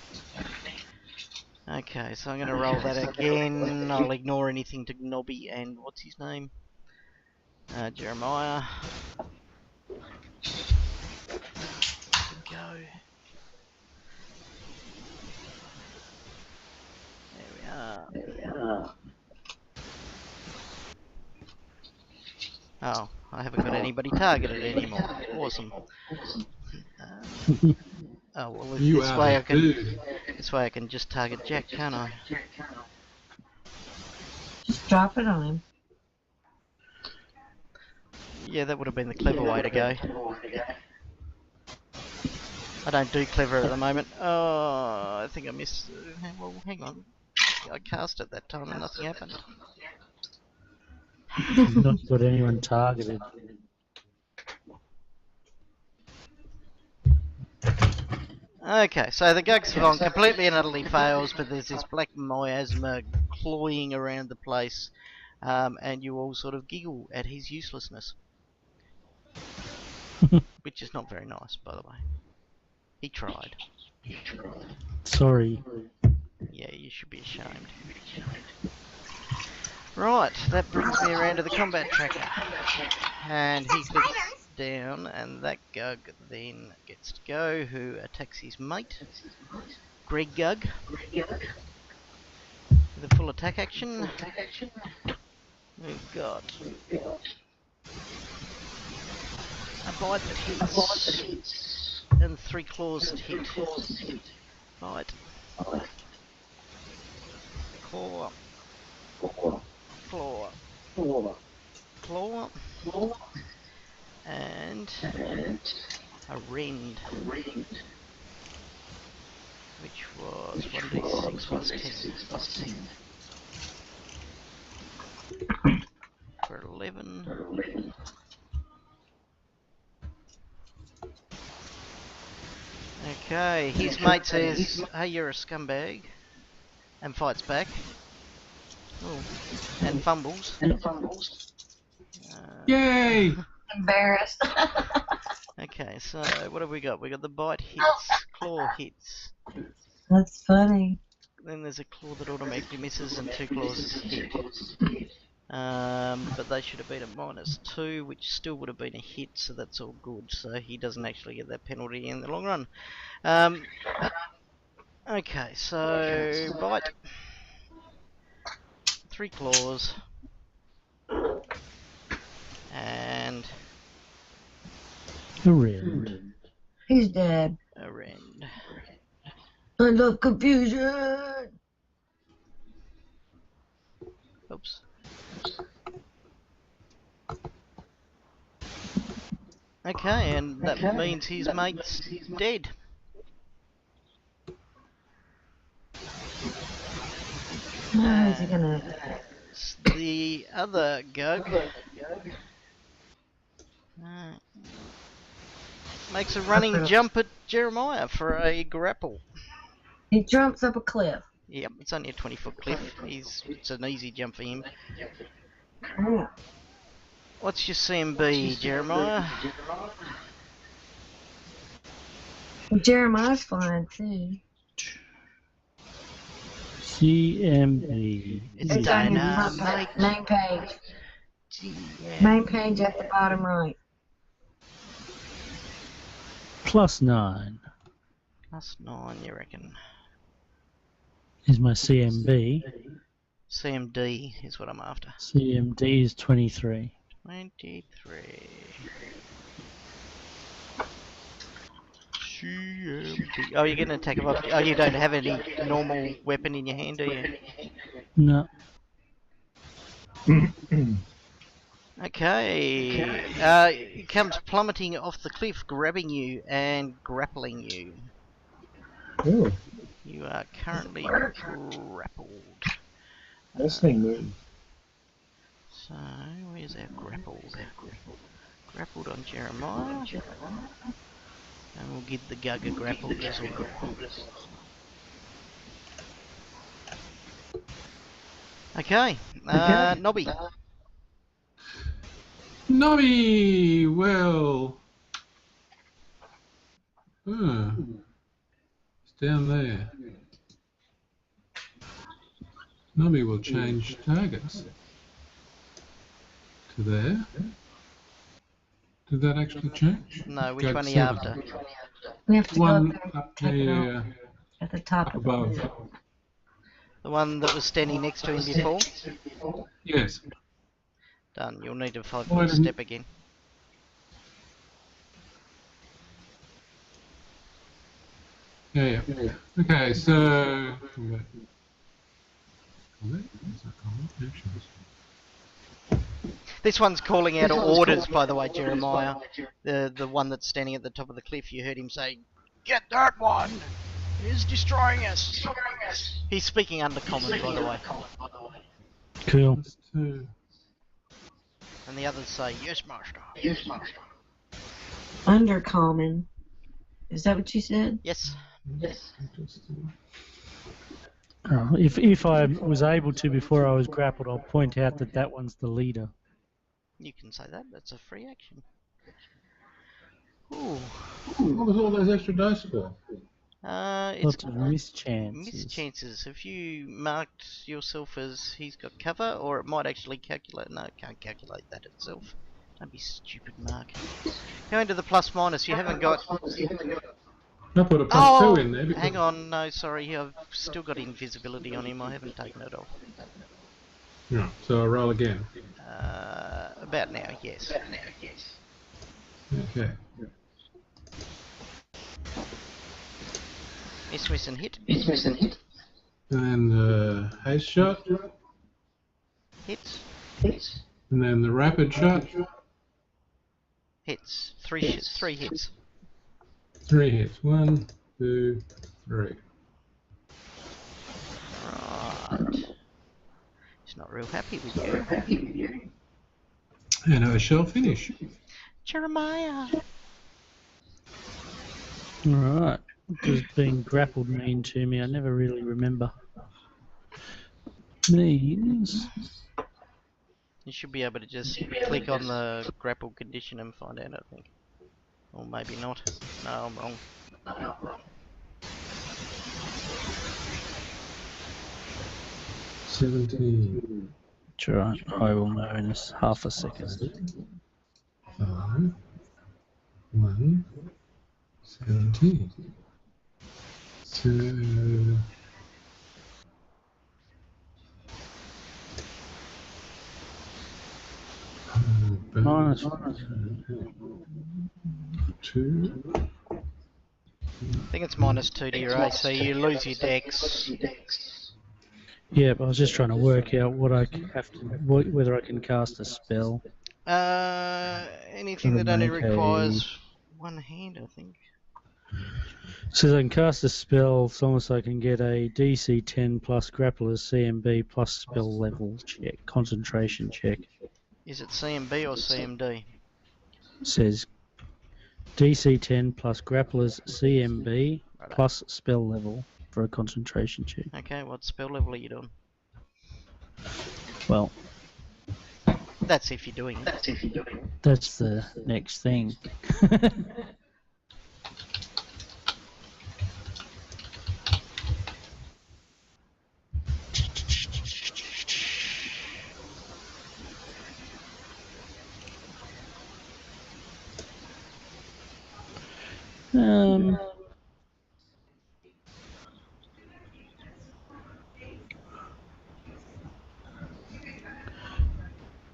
Okay, so I'm going to roll that again. I'll ignore anything to Nobby and what's his name? Jeremiah. Go. There we are. Oh, I haven't got anybody targeted anymore. Awesome. Oh well, You this are way the I can. dude. This way I can just target Jack, can't I? Just drop it on him. Yeah, that would have been the clever way to go. I don't do clever at the moment. Oh, I think I missed. Well, hang on. I cast it that time and nothing happened. You've not got anyone targeted. Okay, so the Gug Savant completely and utterly fails, but there's this black miasma clawing around the place, and you all sort of giggle at his uselessness. Which is not very nice, by the way. He tried. Sorry. Yeah, you should be ashamed. Right, that brings me around to the combat tracker. And he clicks down, and that Gug then gets to go, who attacks his mate, Greg Gug, with a full attack action. We've got a bite that hits, and 3 claws that hit. Bite. Claw. Claw. Claw. And a rend, which was 1d6 plus 10. For 11. Okay, his mate says, hey, you're a scumbag, and fights back. Ooh, and fumbles. Yay! Embarrassed. Okay, so what have we got? We got the bite hits, claw hits. That's funny. Then there's a claw that automatically misses and 2 claws hit. But they should have been a -2, which still would have been a hit, so that's all good. So he doesn't actually get that penalty in the long run. Okay, so bite. 3 claws. And A rend. He's dead. a rend. I love confusion. Oops. Okay, and that means his mate's dead. How is he gonna? The other Gug makes a running jump at Jeremiah for a grapple. He jumps up a cliff. Yep, it's only a 20-foot cliff. It's an easy jump for him. What's your CMB, Jeremiah? Jeremiah's flying too. CMB. It's It's on your Dynamite. front main page. GM. Main page at the bottom right. +9 +9, you reckon? is my CMB. CMD is what I'm after. CMD is 23. 23. CMD. Oh, you're going to attack him off. Oh, you don't have any normal weapon in your hand, do you? No. Okay. He comes plummeting off the cliff, grabbing you and grappling you. Ooh, You are currently grappled. this thing moves. So, where's our grappled? Grappled on Jeremiah. And we'll give the Gug a grappled as well. Okay, Nobby. Nobby! Well... it's down there. Nobby will change targets to there. Did that actually change? No, which Go one are you 7. after? We have to go One up there and up take it there, out at the top up of the above. cliff. The one that was standing next to him before? Yes. Done. You'll need a Why 5-foot didn't- step again. Yeah. Okay, so comment. Is that comment? Actions. This one's calling out orders, by the way, Jeremiah. The one that's standing at the top of the cliff. You heard him say, "Get that one! He's destroying us!" He's speaking undercommon, by the way. Cool. That's 2. And the others say, "Yes, master." Undercommon. Is that what you said? Yes. If I was able to before I was grappled, I'll point out that that one's the leader. You can say that. That's a free action. Ooh. What was all those extra dice for? It's Lots of mischances. mischances. Have you marked yourself as he's got cover, or it might actually calculate? No, it can't calculate that itself. Don't be stupid, Mark. Go into the plus minus. You haven't got. I put a plus Oh, 2 in there. hang on. No, sorry. I've still got invisibility on him. I haven't taken it off. Yeah, so I roll again. About now, yes. Okay. Miss and hit. And then the haste shot. Hits. And then the rapid shot. Hits. Three hits. 3 hits. 1, 2, 3. Right. He's not real happy with you. And I shall finish. Jeremiah. Alright. What does being grappled mean to me? I never really remember. Means... You should be able to just click on the grapple condition and find out, I think. Or maybe not. No, I'm wrong. 17. Sure, I will know in half a second. 5, 1, 17. So... Minus 2. I think it's -2 to your AC. You lose your dex. Yeah, but I was just trying to work out what I have to, whether I can cast a spell. Anything that only requires one hand, I think. So I can cast a spell as long as I can get a DC 10 plus Grappler's CMB plus spell level check, concentration check. Is it CMB or CMD? It says DC 10 plus Grappler's CMB plus spell level for a concentration check. Okay, what spell level are you doing? Well, that's if you're doing it. That's the next thing.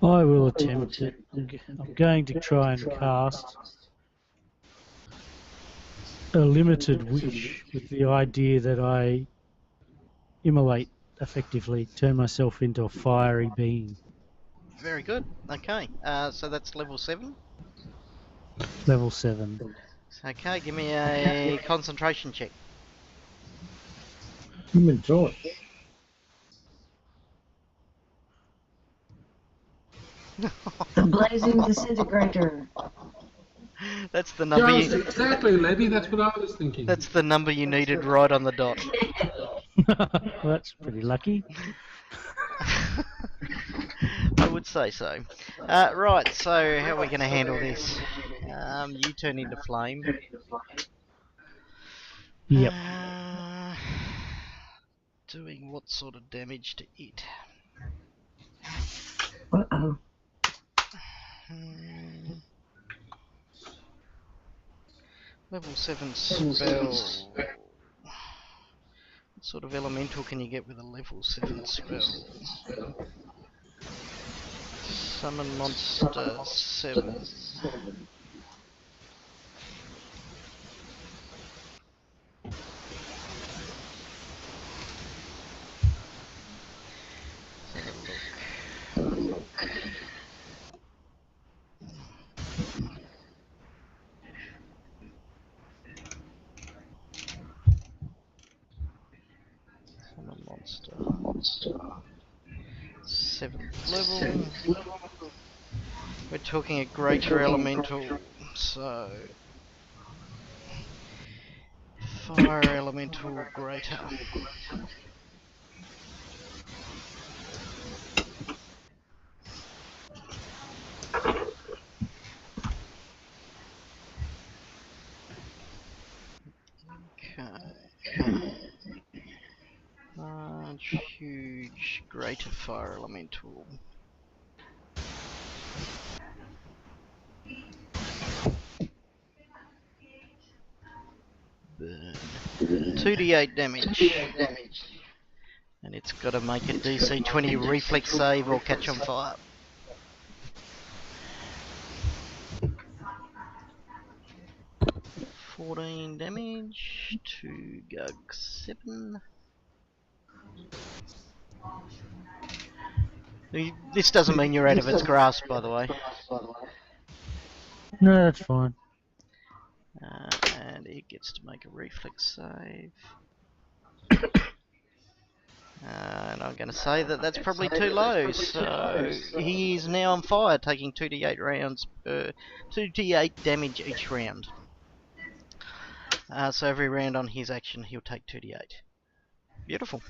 I will attempt it. I'm going to try and cast a limited wish with the idea that I immolate effectively, turn myself into a fiery being. Very good. Okay, so that's level 7. Level 7. Okay, give me a concentration check. Human torch. The blazing disintegrator. That's the number. Yes, exactly, Letty. That's what I was thinking. That's the number you needed right on the dot. Well, that's pretty lucky. I would say so. Right, so how are we going to handle this? You turn into flame. Yep. Doing what sort of damage to it? Uh-oh. Level 7 spell. What sort of elemental can you get with a level 7 spell? Summon monster 7. 7th level. We're talking a greater elemental, so fire elemental greater. Okay. Large, huge, greater fire elemental. Burn. 2d8 damage. And it's got to make a DC 20 reflex save or catch on fire. $14 damage to Gug 7. This doesn't mean you're out of its grasp, by the way. No, that's fine. And it gets to make a reflex save. And I'm going to say that that's probably too low, so he is now on fire, taking 2d8 rounds per 2d8 damage each round. So every round on his action, he'll take 2d8. Beautiful.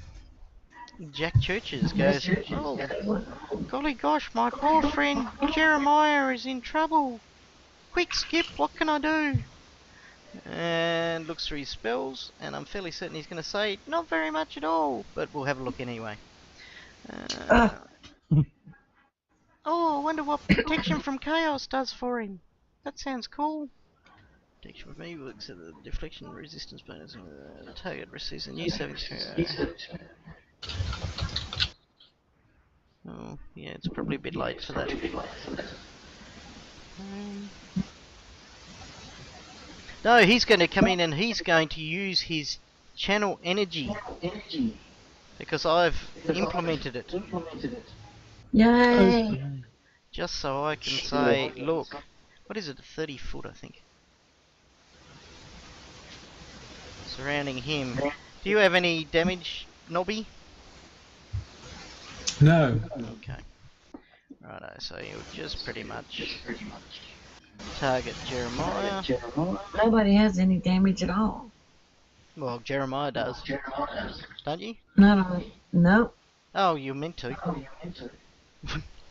Jack Churches goes, oh, golly gosh, my poor friend Jeremiah is in trouble. Quick, Skip, what can I do? And looks through his spells, and I'm fairly certain he's going to say, not very much at all, but we'll have a look anyway. Oh, I wonder what protection from chaos does for him. That sounds cool. Protection from me works at the deflection resistance bonus. The target receives a new saving throw. Oh, yeah, it's probably a bit late for that. No, he's going to come in and he's going to use his channel energy. Because I've implemented it. Yay! Just so I can say, look, what is it, 30 foot I think. Surrounding him. Do you have any damage, Nobby? No. Okay. Righto, so you'll just pretty much target Jeremiah. Nobody has any damage at all. Well, Jeremiah does. Don't you? Not on. Nope. Oh, you're meant to.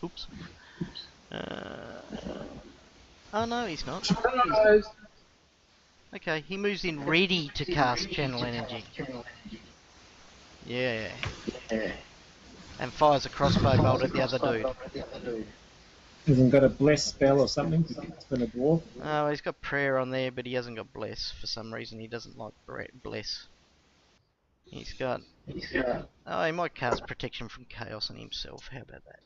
Oops. Oh no, he's not. Okay, he moves in ready to cast channel energy. Yeah. And fires a crossbow bolt at the other dude. Hasn't got a bless spell or something because it's been a dwarf. Oh, he's got prayer on there, but he hasn't got bless. For some reason, he doesn't like bless. He's got. Oh, he might cast protection from chaos on himself. How about that?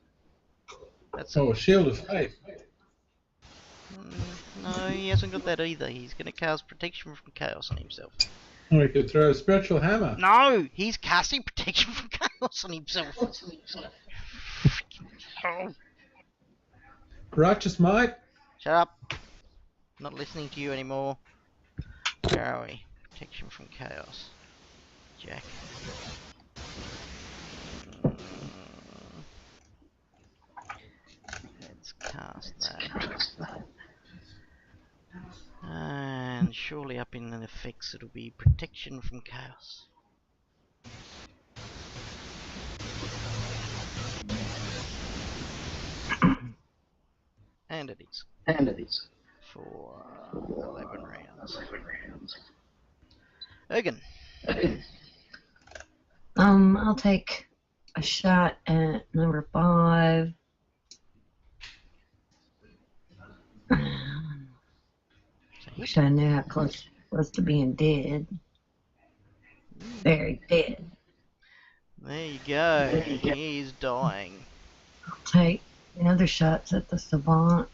That's a shield of faith. No, he hasn't got that either. He's going to cast protection from chaos on himself. Or he could throw a spiritual hammer. No, he's casting protection from chaos on himself. Righteous might. Shut up. Not listening to you anymore. Where are we? Protection from chaos. Jack. Let's cast that. And surely up in the effects it'll be protection from chaos. And it is. For 11 rounds. Ergen. I'll take a shot at number 5. Wish I knew how close it was to being dead. Very dead. There you go. He's dying. I'll take the other shots at the savant.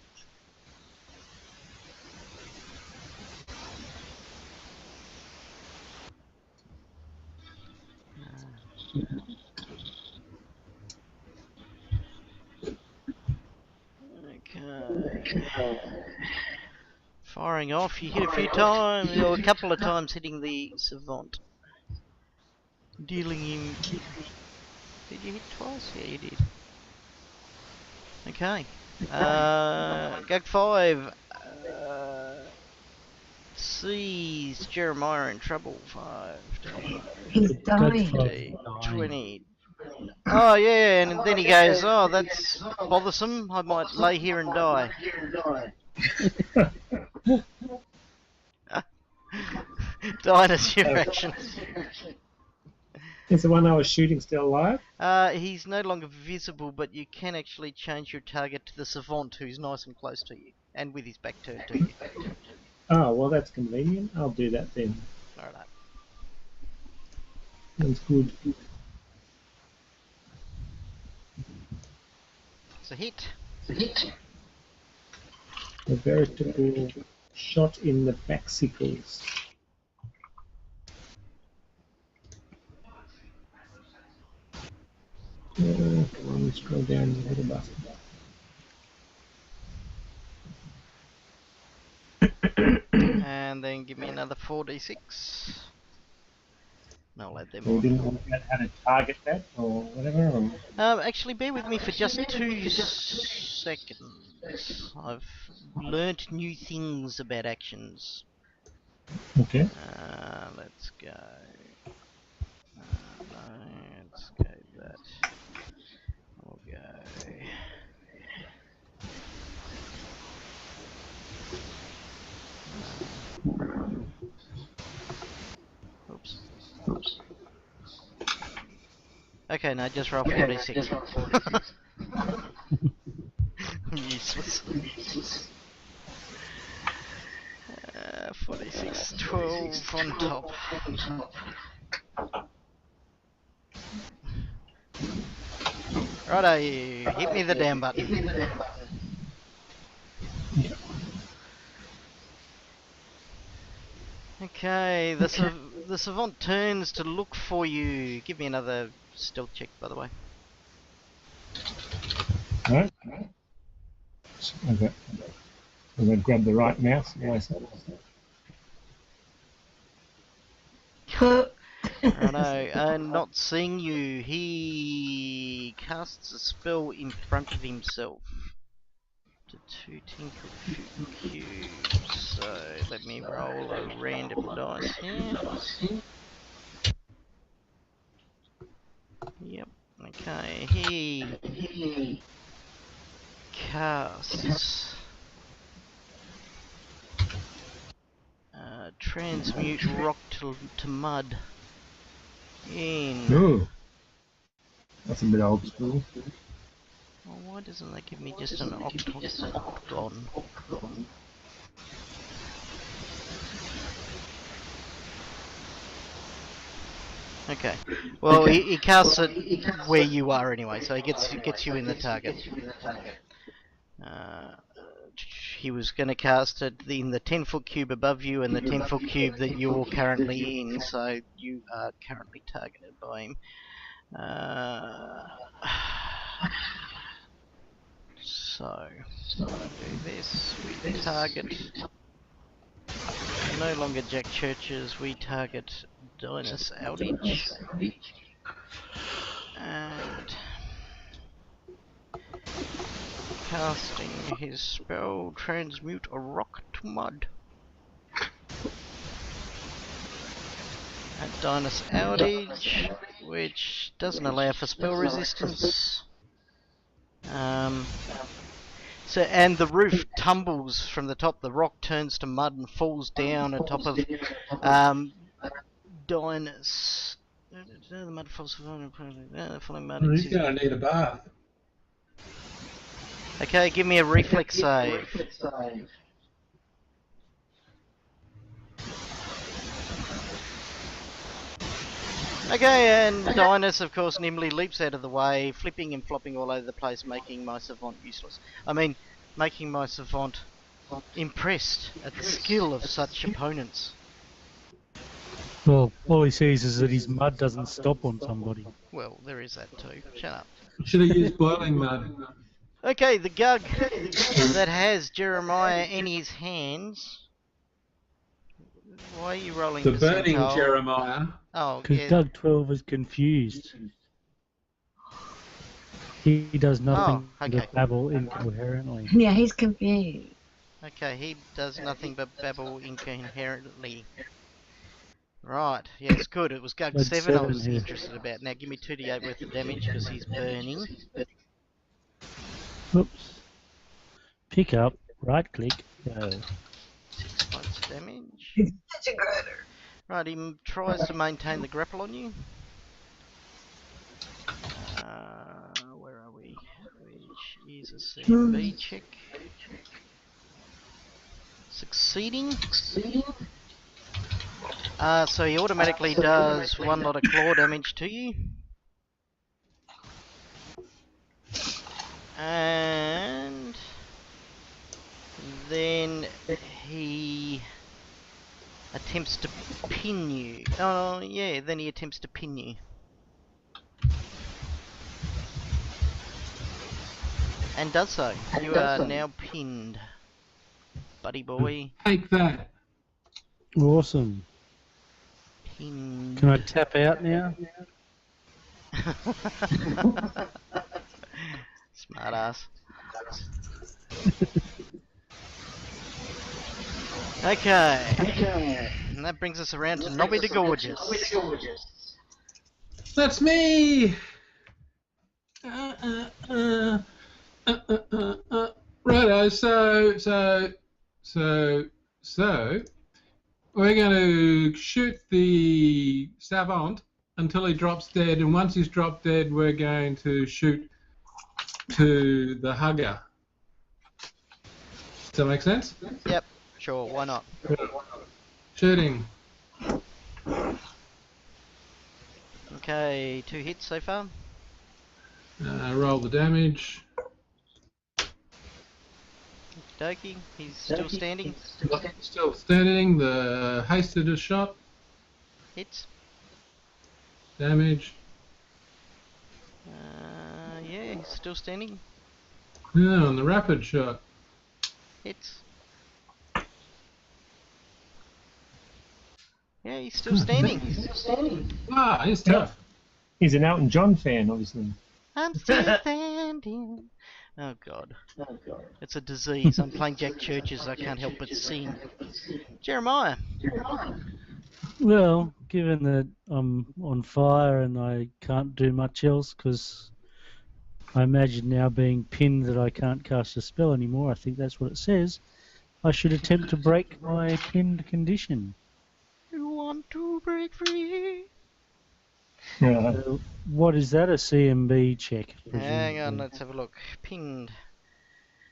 Okay. Firing off, you hit a few times, or a couple of times hitting the savant. Dealing him Did you hit twice? Yeah, you did. Okay. Gug 5 sees Jeremiah in trouble. 5, 10, He's Gug dying. 5 15, dying. 20. Oh, yeah, and then he goes, oh, that's bothersome. I might lay here and die. Dinah's your action. Is the one I was shooting still alive? He's no longer visible, but you can actually change your target to the savant, who's nice and close to you, and with his back turned to you. Oh, well, that's convenient. I'll do that then. Alright. That's good. It's a hit. A veritable shot in the backsicles. Come on, scroll down a little bastard. And then give me another 4d6. And I'll add them We on. didn't work out how to target that or whatever. Or... Actually, bear with me for just 2 seconds. I've learnt new things about actions. Okay. Let's go. No, let's go that. We'll go. Oops. Okay, no, just roll 4d6. I'm useless. 46, 12 on top. Righto, hit me the damn button. Okay, the savant turns to look for you. Give me another stealth check, by the way. Alright. Okay. I'm going to grab the right mouse. Righto, not seeing you, he casts a spell in front of himself to 2 tinkle cubes. So let me roll a random dice here. Yep. Okay, he casts transmute rock to mud in. Ooh. That's a bit old school. Well, why doesn't that give me just an octagon? Okay. Well, he casts it where you are anyway, so he gets you in the target. He was going to cast it in the 10-foot cube above you and the 10-foot cube that you're currently in, so you are currently targeted by him. So, do this. We target no longer Jack Churches, we target Dinas Aldich. And casting his spell, transmute a rock to mud. At Dinas Aldich, which doesn't allow for spell resistance. So, and the roof tumbles from the top, the rock turns to mud and falls down on top of Dinas. The mud falls falling mud. He's going to need a bath. Okay, give me a reflex save. Okay, and Dinas, of course, nimbly leaps out of the way, flipping and flopping all over the place, making my savant useless. I mean, making my savant impressed at the skill of such opponents. Well, all he sees is that his mud doesn't stop on somebody. Well, there is that too. Shut up. Should have used boiling mud. Okay, the Gug that has Jeremiah in his hands. Why are you rolling The burning percentile? Jeremiah. Oh, Because yeah. Doug 12 is confused. He does nothing okay. but babble incoherently. Yeah, he's confused. Okay, he does nothing but babble incoherently. Right, yes, good. It was Gug That's 7 I 7 was here. interested about. Now give me 2d8 worth of damage because he's burning. Oops. Pick up, right click, go. 6 points of damage. Disintegrator. Right, he tries to maintain the grapple on you. Where are we? Which is a CMB check. Succeeding. So he automatically does 1 lot of claw damage to you. And then he attempts to pin you. Oh, yeah, then he attempts to pin you. And does so. You are now pinned, buddy boy. Take that. Awesome. Pinned. Can I tap out now? Smart ass. Okay. And that brings us around to Nobby the Gorgeous. That's me. Righto. So, we're going to shoot the savant until he drops dead, and once he's dropped dead, we're going to shoot to the hugger. Does that make sense? Yep, sure, why not? Shooting. Okay, 2 hits so far. Roll the damage. Okey-dokey, he's still standing. Still standing. The hasted shot. Hits. Damage. Yeah, he's still standing. Yeah, on the rapid shot. Hits. Yeah, he's still standing. Ah, he's tough. He's an Elton John fan, obviously. I'm still standing. Oh god. It's a disease. I'm playing Jack Churches, I can't help but sing. Jeremiah. Well, given that I'm on fire and I can't do much else because I imagine now being pinned that I can't cast a spell anymore, I think that's what it says, I should attempt to break my pinned condition. You want to break free? So what is that, a CMB check? Hang on, presumably? let's have a look. Pinned.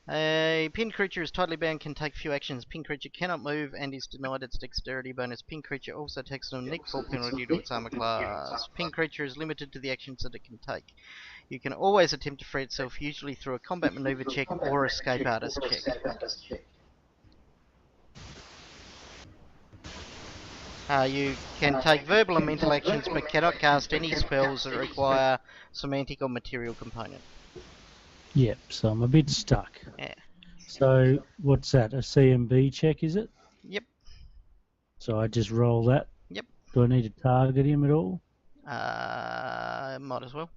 A pinned creature is tightly bound, can take few actions. Pinned creature cannot move and is denied its dexterity bonus. Pinned creature also takes an unique fall penalty to its armor class. Pinned creature is limited to the actions that it can take. You can always attempt to free itself, usually through a combat maneuver check or escape artist check. You can take verbal and mental actions but cannot cast any spells that require semantic or material component. Yep, so I'm a bit stuck. Yeah. So what's that, a CMB check is it? Yep. So I just roll that? Yep. Do I need to target him at all? Might as well.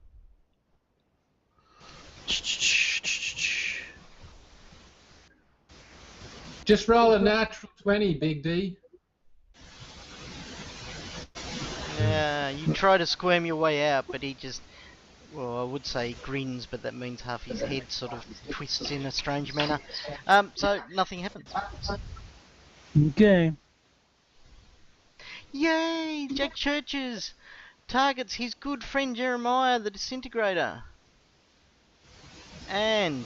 Just roll a natural 20, Big D. You try to squirm your way out, but he just, well, I would say grins, but that means half his head sort of twists in a strange manner. So nothing happens. Okay. Yay! Jack Churches targets his good friend Jeremiah the Disintegrator. And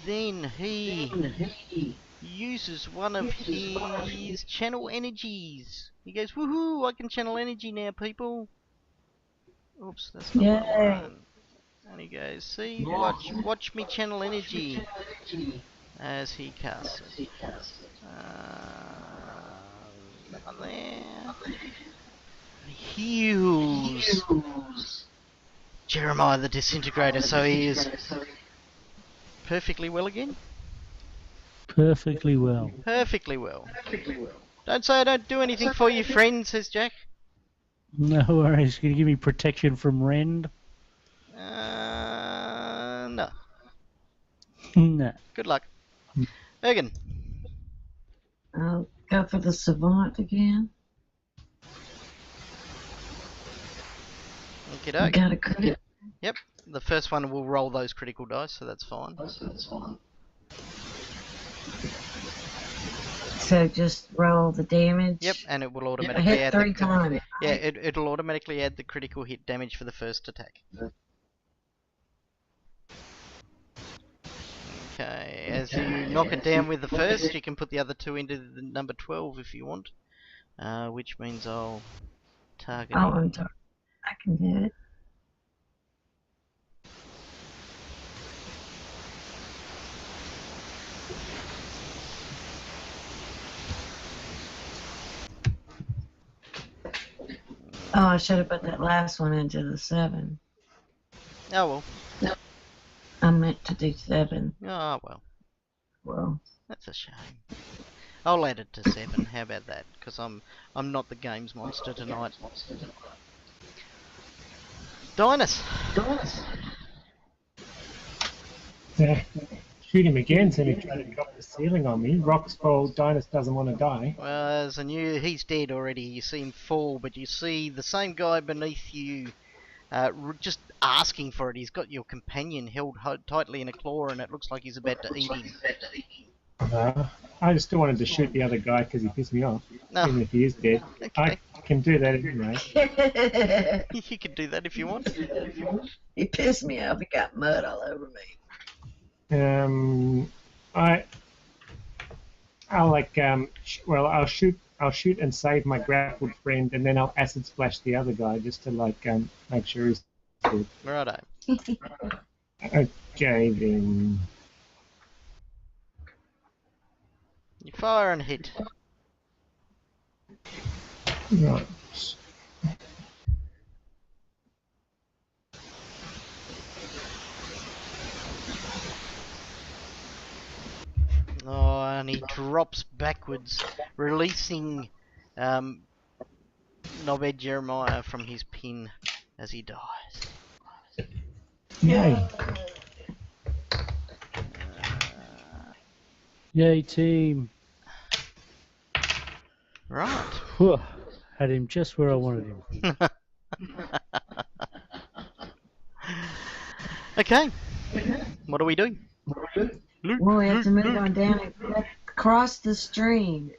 then he uses one of his channel energies. He goes, woohoo, I can channel energy now, people. Oops, that's not what I Yay. want. And he goes, see, watch me channel energy as he casts it. That one there. He heals Jeremiah the Disintegrator, so he is perfectly well again. Perfectly well. Perfectly well. Don't say I don't do anything for you, friend, says Jack. No worries. Can you give me protection from rend? Nah. Good luck. Ergen. I'll go for the savant again. Okie I doke. got a crit. Yep. The first one will roll those critical dice, so that's fine. So just roll the damage. Yep, and it will I automatically hit add 3 the times. yeah, it'll automatically add the critical hit damage for the first attack. Okay, as you knock it down with the first, you can put the other 2 into the number 12 if you want. Which means I'll target Oh, him. I'm sorry. I can do it. Oh, I should have put that last one into the 7. Oh I meant to do 7. well. Oh well. Well, That's a shame. I'll add it to 7. How about that? Because I'm not the games monster tonight. Dinus. Shoot him again, so he tried to drop the ceiling on me. Rocks fall, Dinus doesn't want to die. Well, as I knew, he's dead already. You see him fall, but you see the same guy beneath you, just asking for it. He's got your companion held tightly in a claw, and it looks like he's about to eat him. I just still wanted to shoot the other guy because he pissed me off, No. even if he is dead. Okay. I can do that anyway. You could do that if you want. he pissed me off. He got mud all over me. I'll shoot and save my grappled friend, and then I'll acid splash the other guy just to make sure he's dead. Righto. Okay then. You fire and hit. Right. Oh, and he drops backwards, releasing Knobhead Jeremiah from his pin as he dies. Yay. Yay, team. Right. Whew. Had him just where I wanted him. Okay. What do we do? Well, we have to move on down and cross the stream.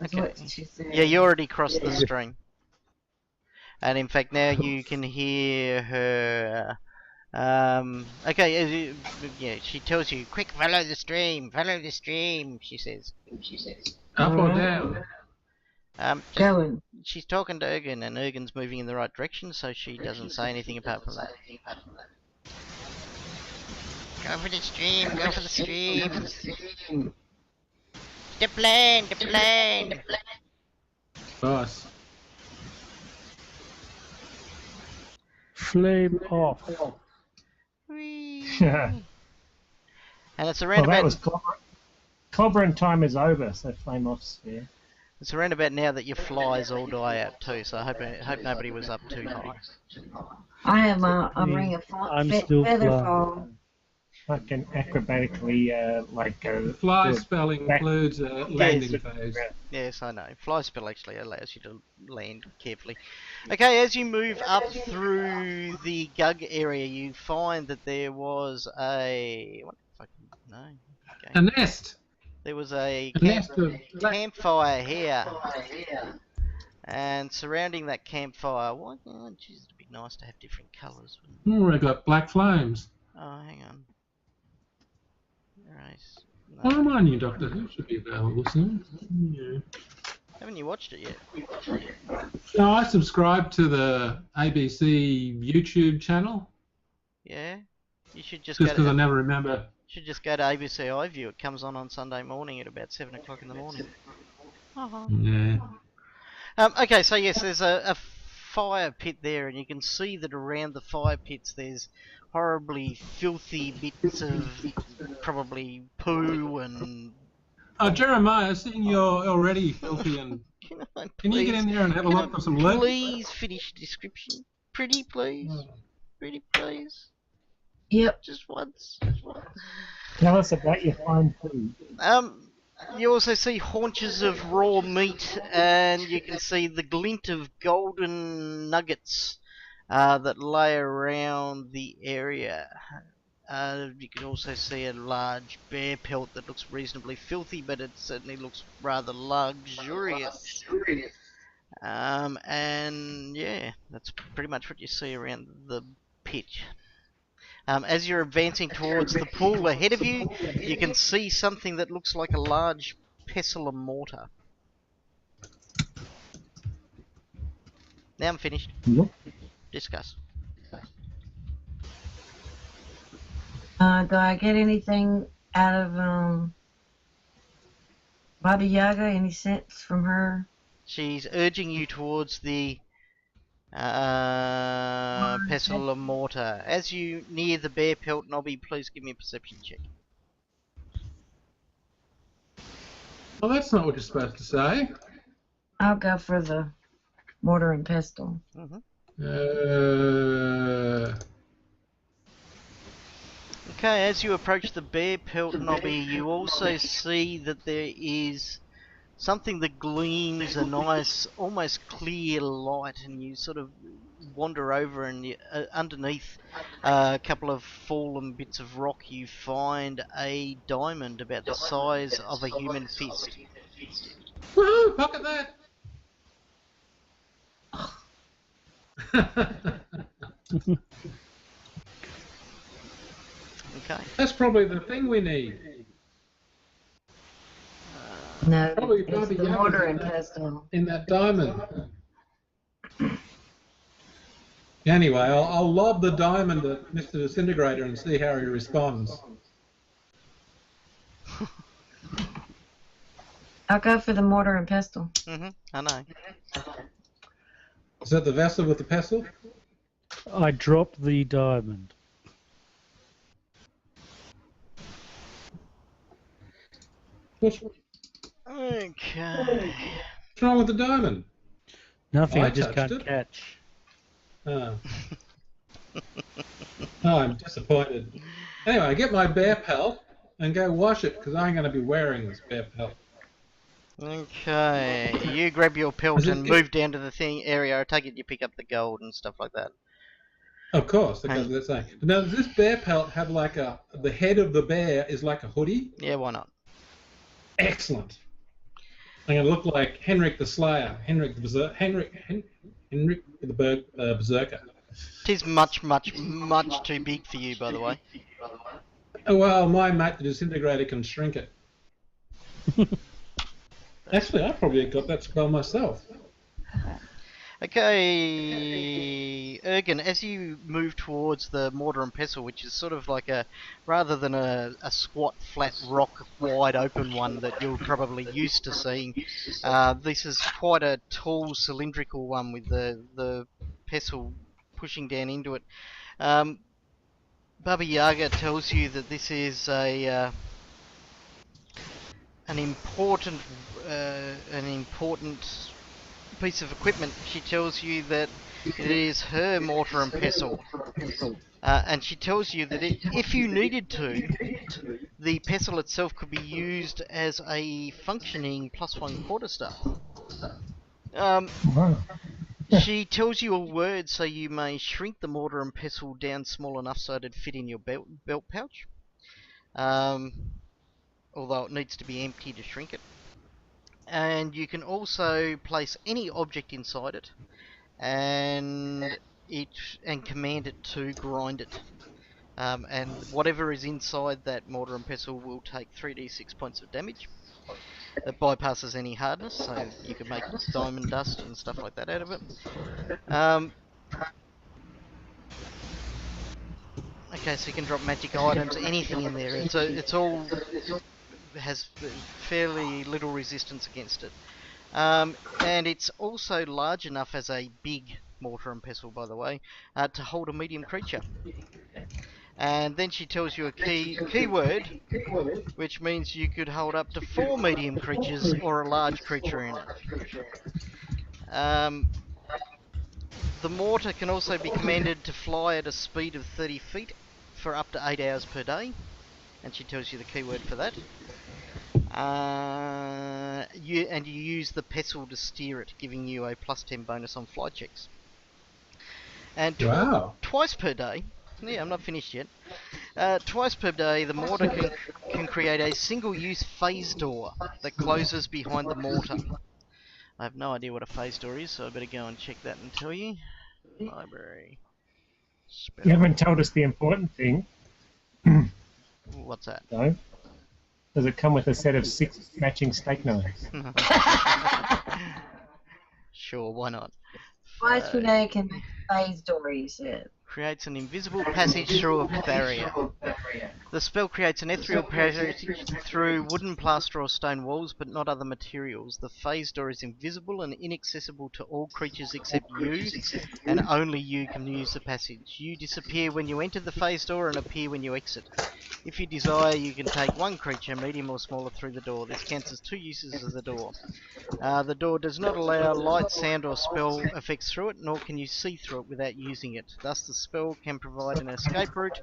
That's Okay. what she said. Yeah, you already crossed the stream. And in fact, now you can hear her. Okay, yeah, she tells you, quick, follow the stream, she says. Up or down? Going. She's talking to Ergen, and Ergen's moving in the right direction, so she doesn't say anything apart from that. Go for the stream, go for the stream. The plane. Boss. Flame off. Whee. Yeah. And it's around Well, that about was clobbering time is over, so flame off sphere. it's around about now that your flies all die out too. So I hope nobody was up too high. I have a ring of I'm still feather flying. fall. I can acrobatically The fly do a spell back- includes a landing phase. Yes, I know. Fly spell actually allows you to land carefully. Okay, as you move up through the Gug area, you find that there was a A nest. there was a A nest of campfire here, and surrounding that campfire, what? Oh, geez, it'd be nice to have different colours. I got black flames. Oh, hang on. Right. Oh, I'm on you, Doctor Who should be available soon. Yeah. Haven't you watched it yet? No, I subscribe to the ABC YouTube channel Yeah. You should just just go because I to never remember. ABC iView. It comes on Sunday morning at about 7 o'clock in the morning. Yeah. Okay, so yes, there's a fire pit there, and you can see that around the fire pits there's horribly filthy bits of probably poo and. Oh, Jeremiah, seeing you're already filthy and can you get in there and have a look for some lint? Please finish description. Pretty please. Pretty please. Yep. Just once. Tell us about your fine food. You also see haunches of raw meat, and you can see the glint of golden nuggets that lay around the area. You can also see a large bear pelt that looks reasonably filthy, but it certainly looks rather luxurious. And yeah, that's pretty much what you see around the pit. As you're advancing towards the pool ahead of you, you can see something that looks like a large pestle and mortar. Now I'm finished. Yep. Discuss. Do I get anything out of Baba Yaga? Any sense from her? She's urging you towards the pestle and mortar. As you near the bear pelt, Nobby, please give me a perception check. Well, that's not what you're supposed to say. I'll go for the mortar and pestle. Okay, as you approach the bear pelt, Nobby, you also see that there is something that gleams a nice, almost clear light, and you sort of wander over, and you, underneath a couple of fallen bits of rock, you find a diamond about the size of a human fist. Woohoo! Pocket that! Okay. That's probably the thing we need. No, Probably it's Baba the Yaga's mortar in and that- pestle. In that diamond. Anyway, I'll lob the diamond at Mr. Disintegrator and see how he responds. I'll go for the mortar and pestle. I know. Is that the vessel with the pestle? I dropped the diamond. What's Okay. wrong with the diamond? Nothing, I I just touched can't it. catch. Oh. Oh, I'm disappointed. Anyway, I get my bear pelt and go wash it because I'm going to be wearing this bear pelt. Okay. You grab your pelt and move down to the thing area. I take it you pick up the gold and stuff like that. Of course, that goes without saying. But now, does this bear pelt have like the head of the bear is like a hoodie? Yeah, why not? Excellent. I'm going to look like Henrik the Slayer, Henrik the Berserker. It is much, much, much too big for you, by the way. Oh, well, my mate the Disintegrator can shrink it. Actually, I probably got that spell myself. Okay, Ergen, as you move towards the mortar and pestle, which is sort of like rather than a squat, flat rock, wide open one that you're probably used to seeing, this is quite a tall, cylindrical one with the pestle pushing down into it. Baba Yaga tells you that this is an important piece of equipment. She tells you that it is her mortar and pestle, and she tells you that if you needed to, the pestle itself could be used as a functioning +1 quarterstaff. Wow. She tells you a word so you may shrink the mortar and pestle down small enough so it'd fit in your belt pouch. Although it needs to be empty to shrink it. And you can also place any object inside it and command it to grind it. And whatever is inside that mortar and pestle will take 3d6 points of damage. It bypasses any hardness, so you can make diamond dust and stuff like that out of it. Okay, so you can drop magic items, anything in there. It's all has fairly little resistance against it. And it's also large enough as a big mortar and pestle, by the way, to hold a medium creature. And then she tells you a keyword, which means you could hold up to 4 medium creatures or a large creature in it. The mortar can also be commanded to fly at a speed of 30 feet, for up to 8 hours per day, and she tells you the keyword for that. You use the pestle to steer it, giving you a +10 bonus on flight checks. And Wow. twice per day, yeah, I'm not finished yet. Twice per day, the mortar can create a single-use phase door that closes behind the mortar. I have no idea what a phase door is, so I better go and check that and tell you. Library. Spell. You haven't told us the important thing, What's that? though. Does it come with a set of 6 matching steak knives? Sure, why not? Twice per day can make a phase door, you said. Creates an invisible passage through a barrier. The spell creates an ethereal passage through wooden, plaster or stone walls, but not other materials. The phase door is invisible and inaccessible to all creatures except you, and only you can use the passage. You disappear when you enter the phase door and appear when you exit. If you desire, you can take one creature, medium or smaller, through the door. This counts as 2 uses of the door. The door does not allow light, sound or spell effects through it, nor can you see through it without using it. Thus the spell can provide an escape route,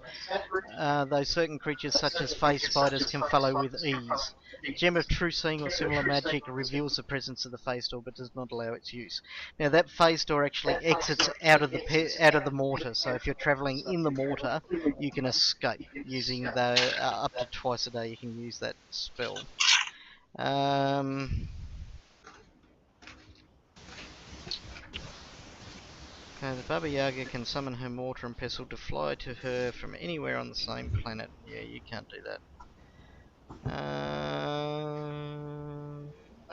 though certain creatures such as phase spiders can follow with ease. Gem of True Seeing or similar magic reveals the presence of the phase door but does not allow its use. Now that phase door actually exits out of the mortar, so if you're travelling in the mortar, you can escape using the up to twice a day. You can use that spell. Okay, the Baba Yaga can summon her mortar and pestle to fly to her from anywhere on the same planet. Yeah, you can't do that.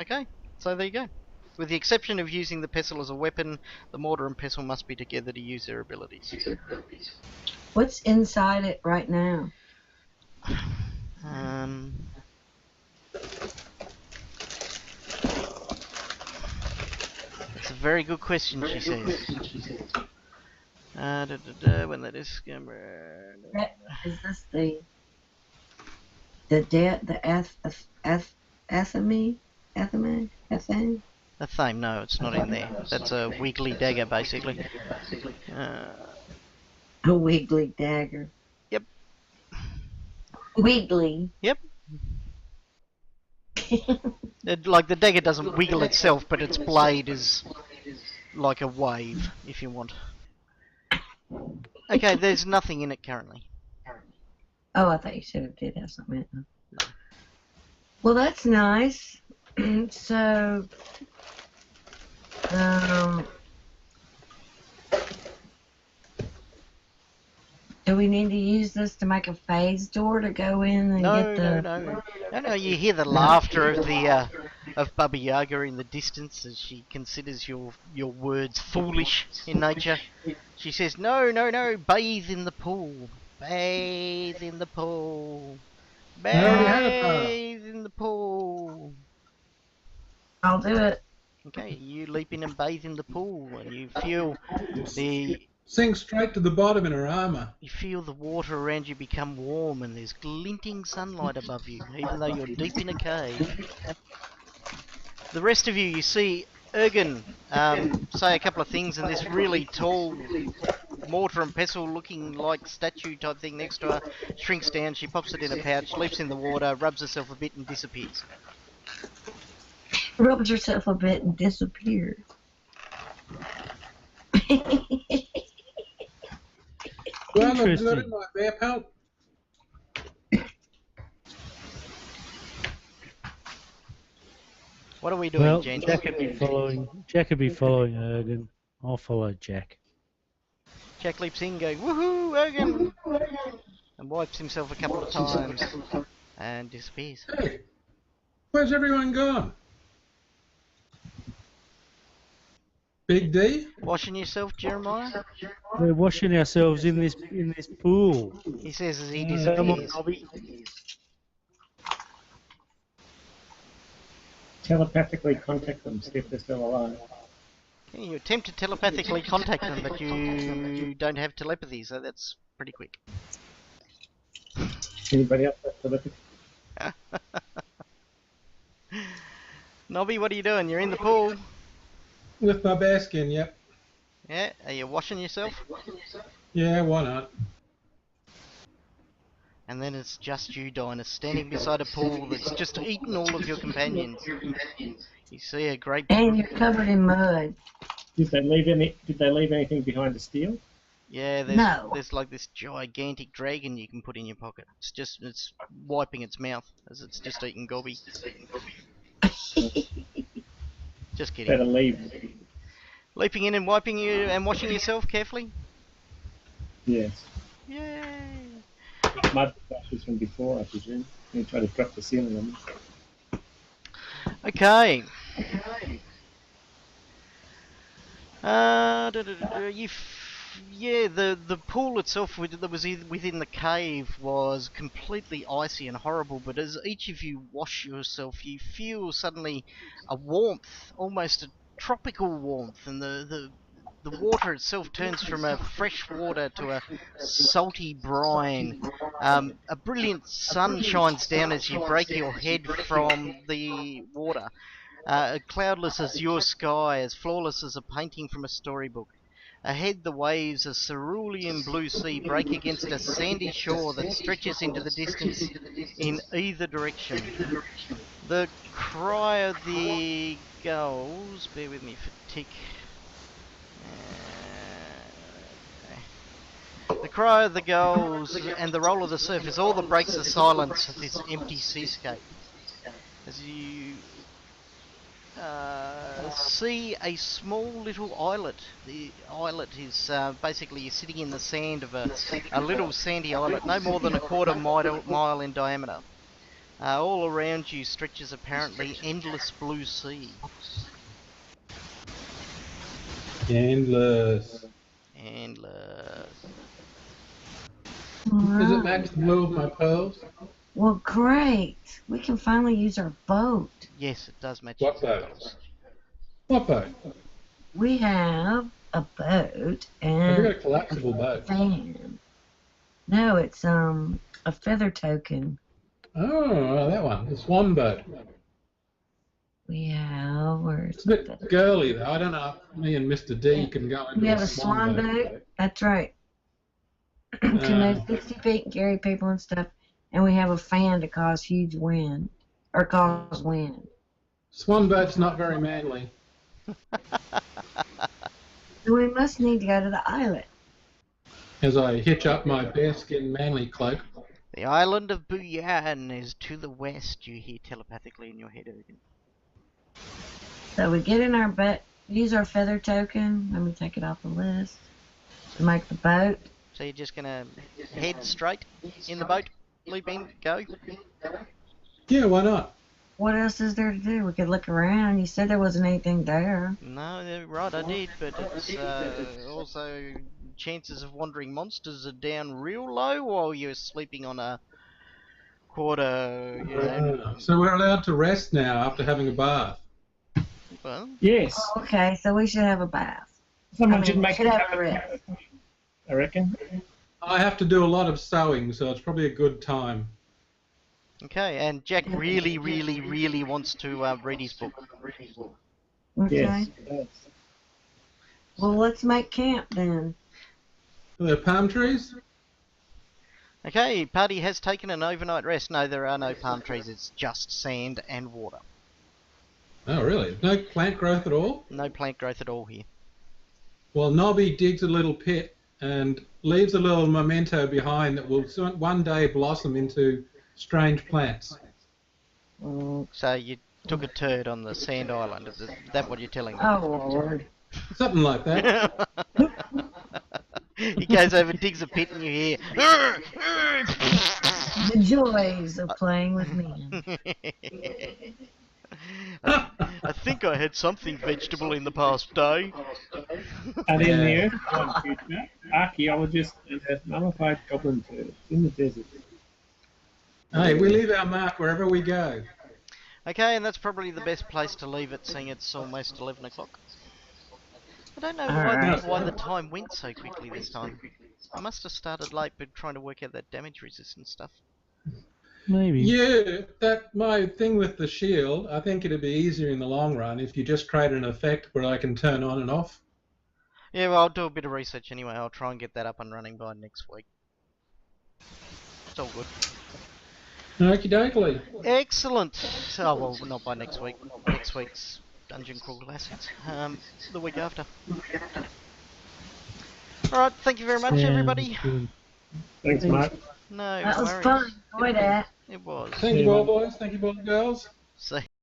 Okay, so there you go. With the exception of using the pestle as a weapon, the mortar and pestle must be together to use their abilities. What's inside it right now? It's a very good question, she says. When that is... Is this the athame? A thame? No, it's not in there. That's a wiggly dagger, basically. A wiggly dagger. Yep. Wiggly. Yep. Like the dagger doesn't wiggle itself, but its blade is like a wave, if you want. Okay, there's nothing in it currently. Oh, I thought you said it did have something in it. No. Well, that's nice. So, do we need to use this to make a phase door to go in and get the... No, you hear the laughter of the of Baba Yaga in the distance as she considers your words foolish in nature. She says, no, bathe in the pool. Bathe in the pool. Bathe in the pool. I'll do it. Okay, you leap in and bathe in the pool, and you feel the... Sink straight to the bottom in her armour. You feel the water around you become warm, and there's glinting sunlight above you, even though you're deep in a cave. The rest of you see Ergen say a couple of things, and this really tall mortar and pestle looking like statue type thing next to her shrinks down, she pops it in a pouch, leaps in the water, rubs herself a bit and disappears. Rubs herself a bit and disappears. Well, I've got in my bear pelt. What are we doing, Well, gents? Jack could be following Ergen. I'll follow Jack. Jack leaps in, going, woohoo, Ergen! And wipes himself a couple of times and disappears. Hey, where's everyone gone? Big D? Washing yourself, Jeremiah? We're washing ourselves in this pool. He says as he Come on, disappears. Nobby. Telepathically contact them, see if they're still alive. Yeah, you attempt to telepathically contact them, but you don't have telepathy, so that's pretty quick. Anybody else have telepathy? Nobby, what are you doing? You're in the pool. With my bear skin, yep. Yeah, are you washing yourself? Yeah, why not? And then it's just you, Dinah, standing beside a pool that's just eaten all of your companions. You see a great... And you're covered in mud. Did they leave anything behind to steal? Yeah, No. there's like this gigantic dragon you can put in your pocket. It's wiping its mouth as it's just eating gobby. Just kidding. Better leave. Leaping in and wiping you and washing yourself carefully. Yes. Yay! Mud flashes from before, I presume. You try to drop the ceiling on them. Okay. Yeah, the pool itself that was within the cave was completely icy and horrible. But as each of you wash yourself, you feel suddenly a warmth, almost a tropical warmth, and the water itself turns from a fresh water to a salty brine. A brilliant sun shines down as you break your head from the water. Cloudless as your sky, as flawless as a painting from a storybook. Ahead the waves, a cerulean blue sea, break against a sandy shore that stretches into the distance in either direction. The cry of the gulls, bear with me for tick. The cry of the gulls and the roll of the surf is all that breaks the silence of this empty seascape. As you see a small little islet. The islet is basically you're sitting in the sand of a little sandy islet, no more than a quarter mile in diameter. All around you stretches apparently endless blue sea. Endless. Endless. Does it match the blue of my pearls? Well, great. We can finally use our boat. Yes, it does match. What boat? What boat? We have a boat Have you got and a collapsible a boat? fan. No, it's a feather token. Oh, that one. The swan boat. We have where's It's a bit girly though. I don't know if me and Mr. D can go into we have a a swan boat. boat. That's right. Can move 60 feet and carry people and stuff. And we have a fan to cause huge wind, or cause wind. Swan boat's not very manly. So we must need to go to the islet. As I hitch up my bearskin manly cloak. The island of Bunyan is to the west, you hear telepathically in your head, Ergen. So we get in our boat, use our feather token. Let me take it off the list. To make the boat. So you're just gonna head straight in the boat, leap in, go? Yeah, why not? What else is there to do? We could look around. You said there wasn't anything there. No, right, I did, but it's also chances of wandering monsters are down real low while you're sleeping on a quarter, you know. So we're allowed to rest now after having a bath. Well, Yes. Okay, so we should have a bath. Someone I should mean, make should a have cup a of rest. I reckon. I have to do a lot of sewing, so it's probably a good time. okay, and Jack really, really, really wants to read his book. Okay. Yes. Yes. Well, let's make camp then. Are there palm trees? Okay, party has taken an overnight rest. No, there are no palm trees, it's just sand and water. Oh, really? No plant growth at all? No plant growth at all here. Well, Nobby digs a little pit and leaves a little memento behind that will one day blossom into strange plants. So you took a turd on the sand island, is that what you're telling me? Oh, Lord. Something like that. He goes over, digs a pit, and you hear... The joys of playing with men. I think I had something vegetable in the past day. And in the Earth future, archaeologists unearthed mummified goblin turds in the desert. Hey, we leave our mark wherever we go. Okay, and that's probably the best place to leave it, seeing it's almost 11 o'clock. I don't know why the time went so quickly this time. I must have started late, but trying to work out that damage resistance stuff. Maybe. Yeah, my thing with the shield, I think it'd be easier in the long run if you just create an effect where I can turn on and off. Yeah, well, I'll do a bit of research anyway. I'll try and get that up and running by next week. It's all good. Okie dokie. Excellent. Oh, well, not by next week. Next week's Dungeon Crawl Classics. The week after. Alright, thank you very much, Sounds everybody. good. Thanks, Mark. No That was worries. fun. Enjoy that. It was. Thank you, ball boys. Thank you, ball girls. See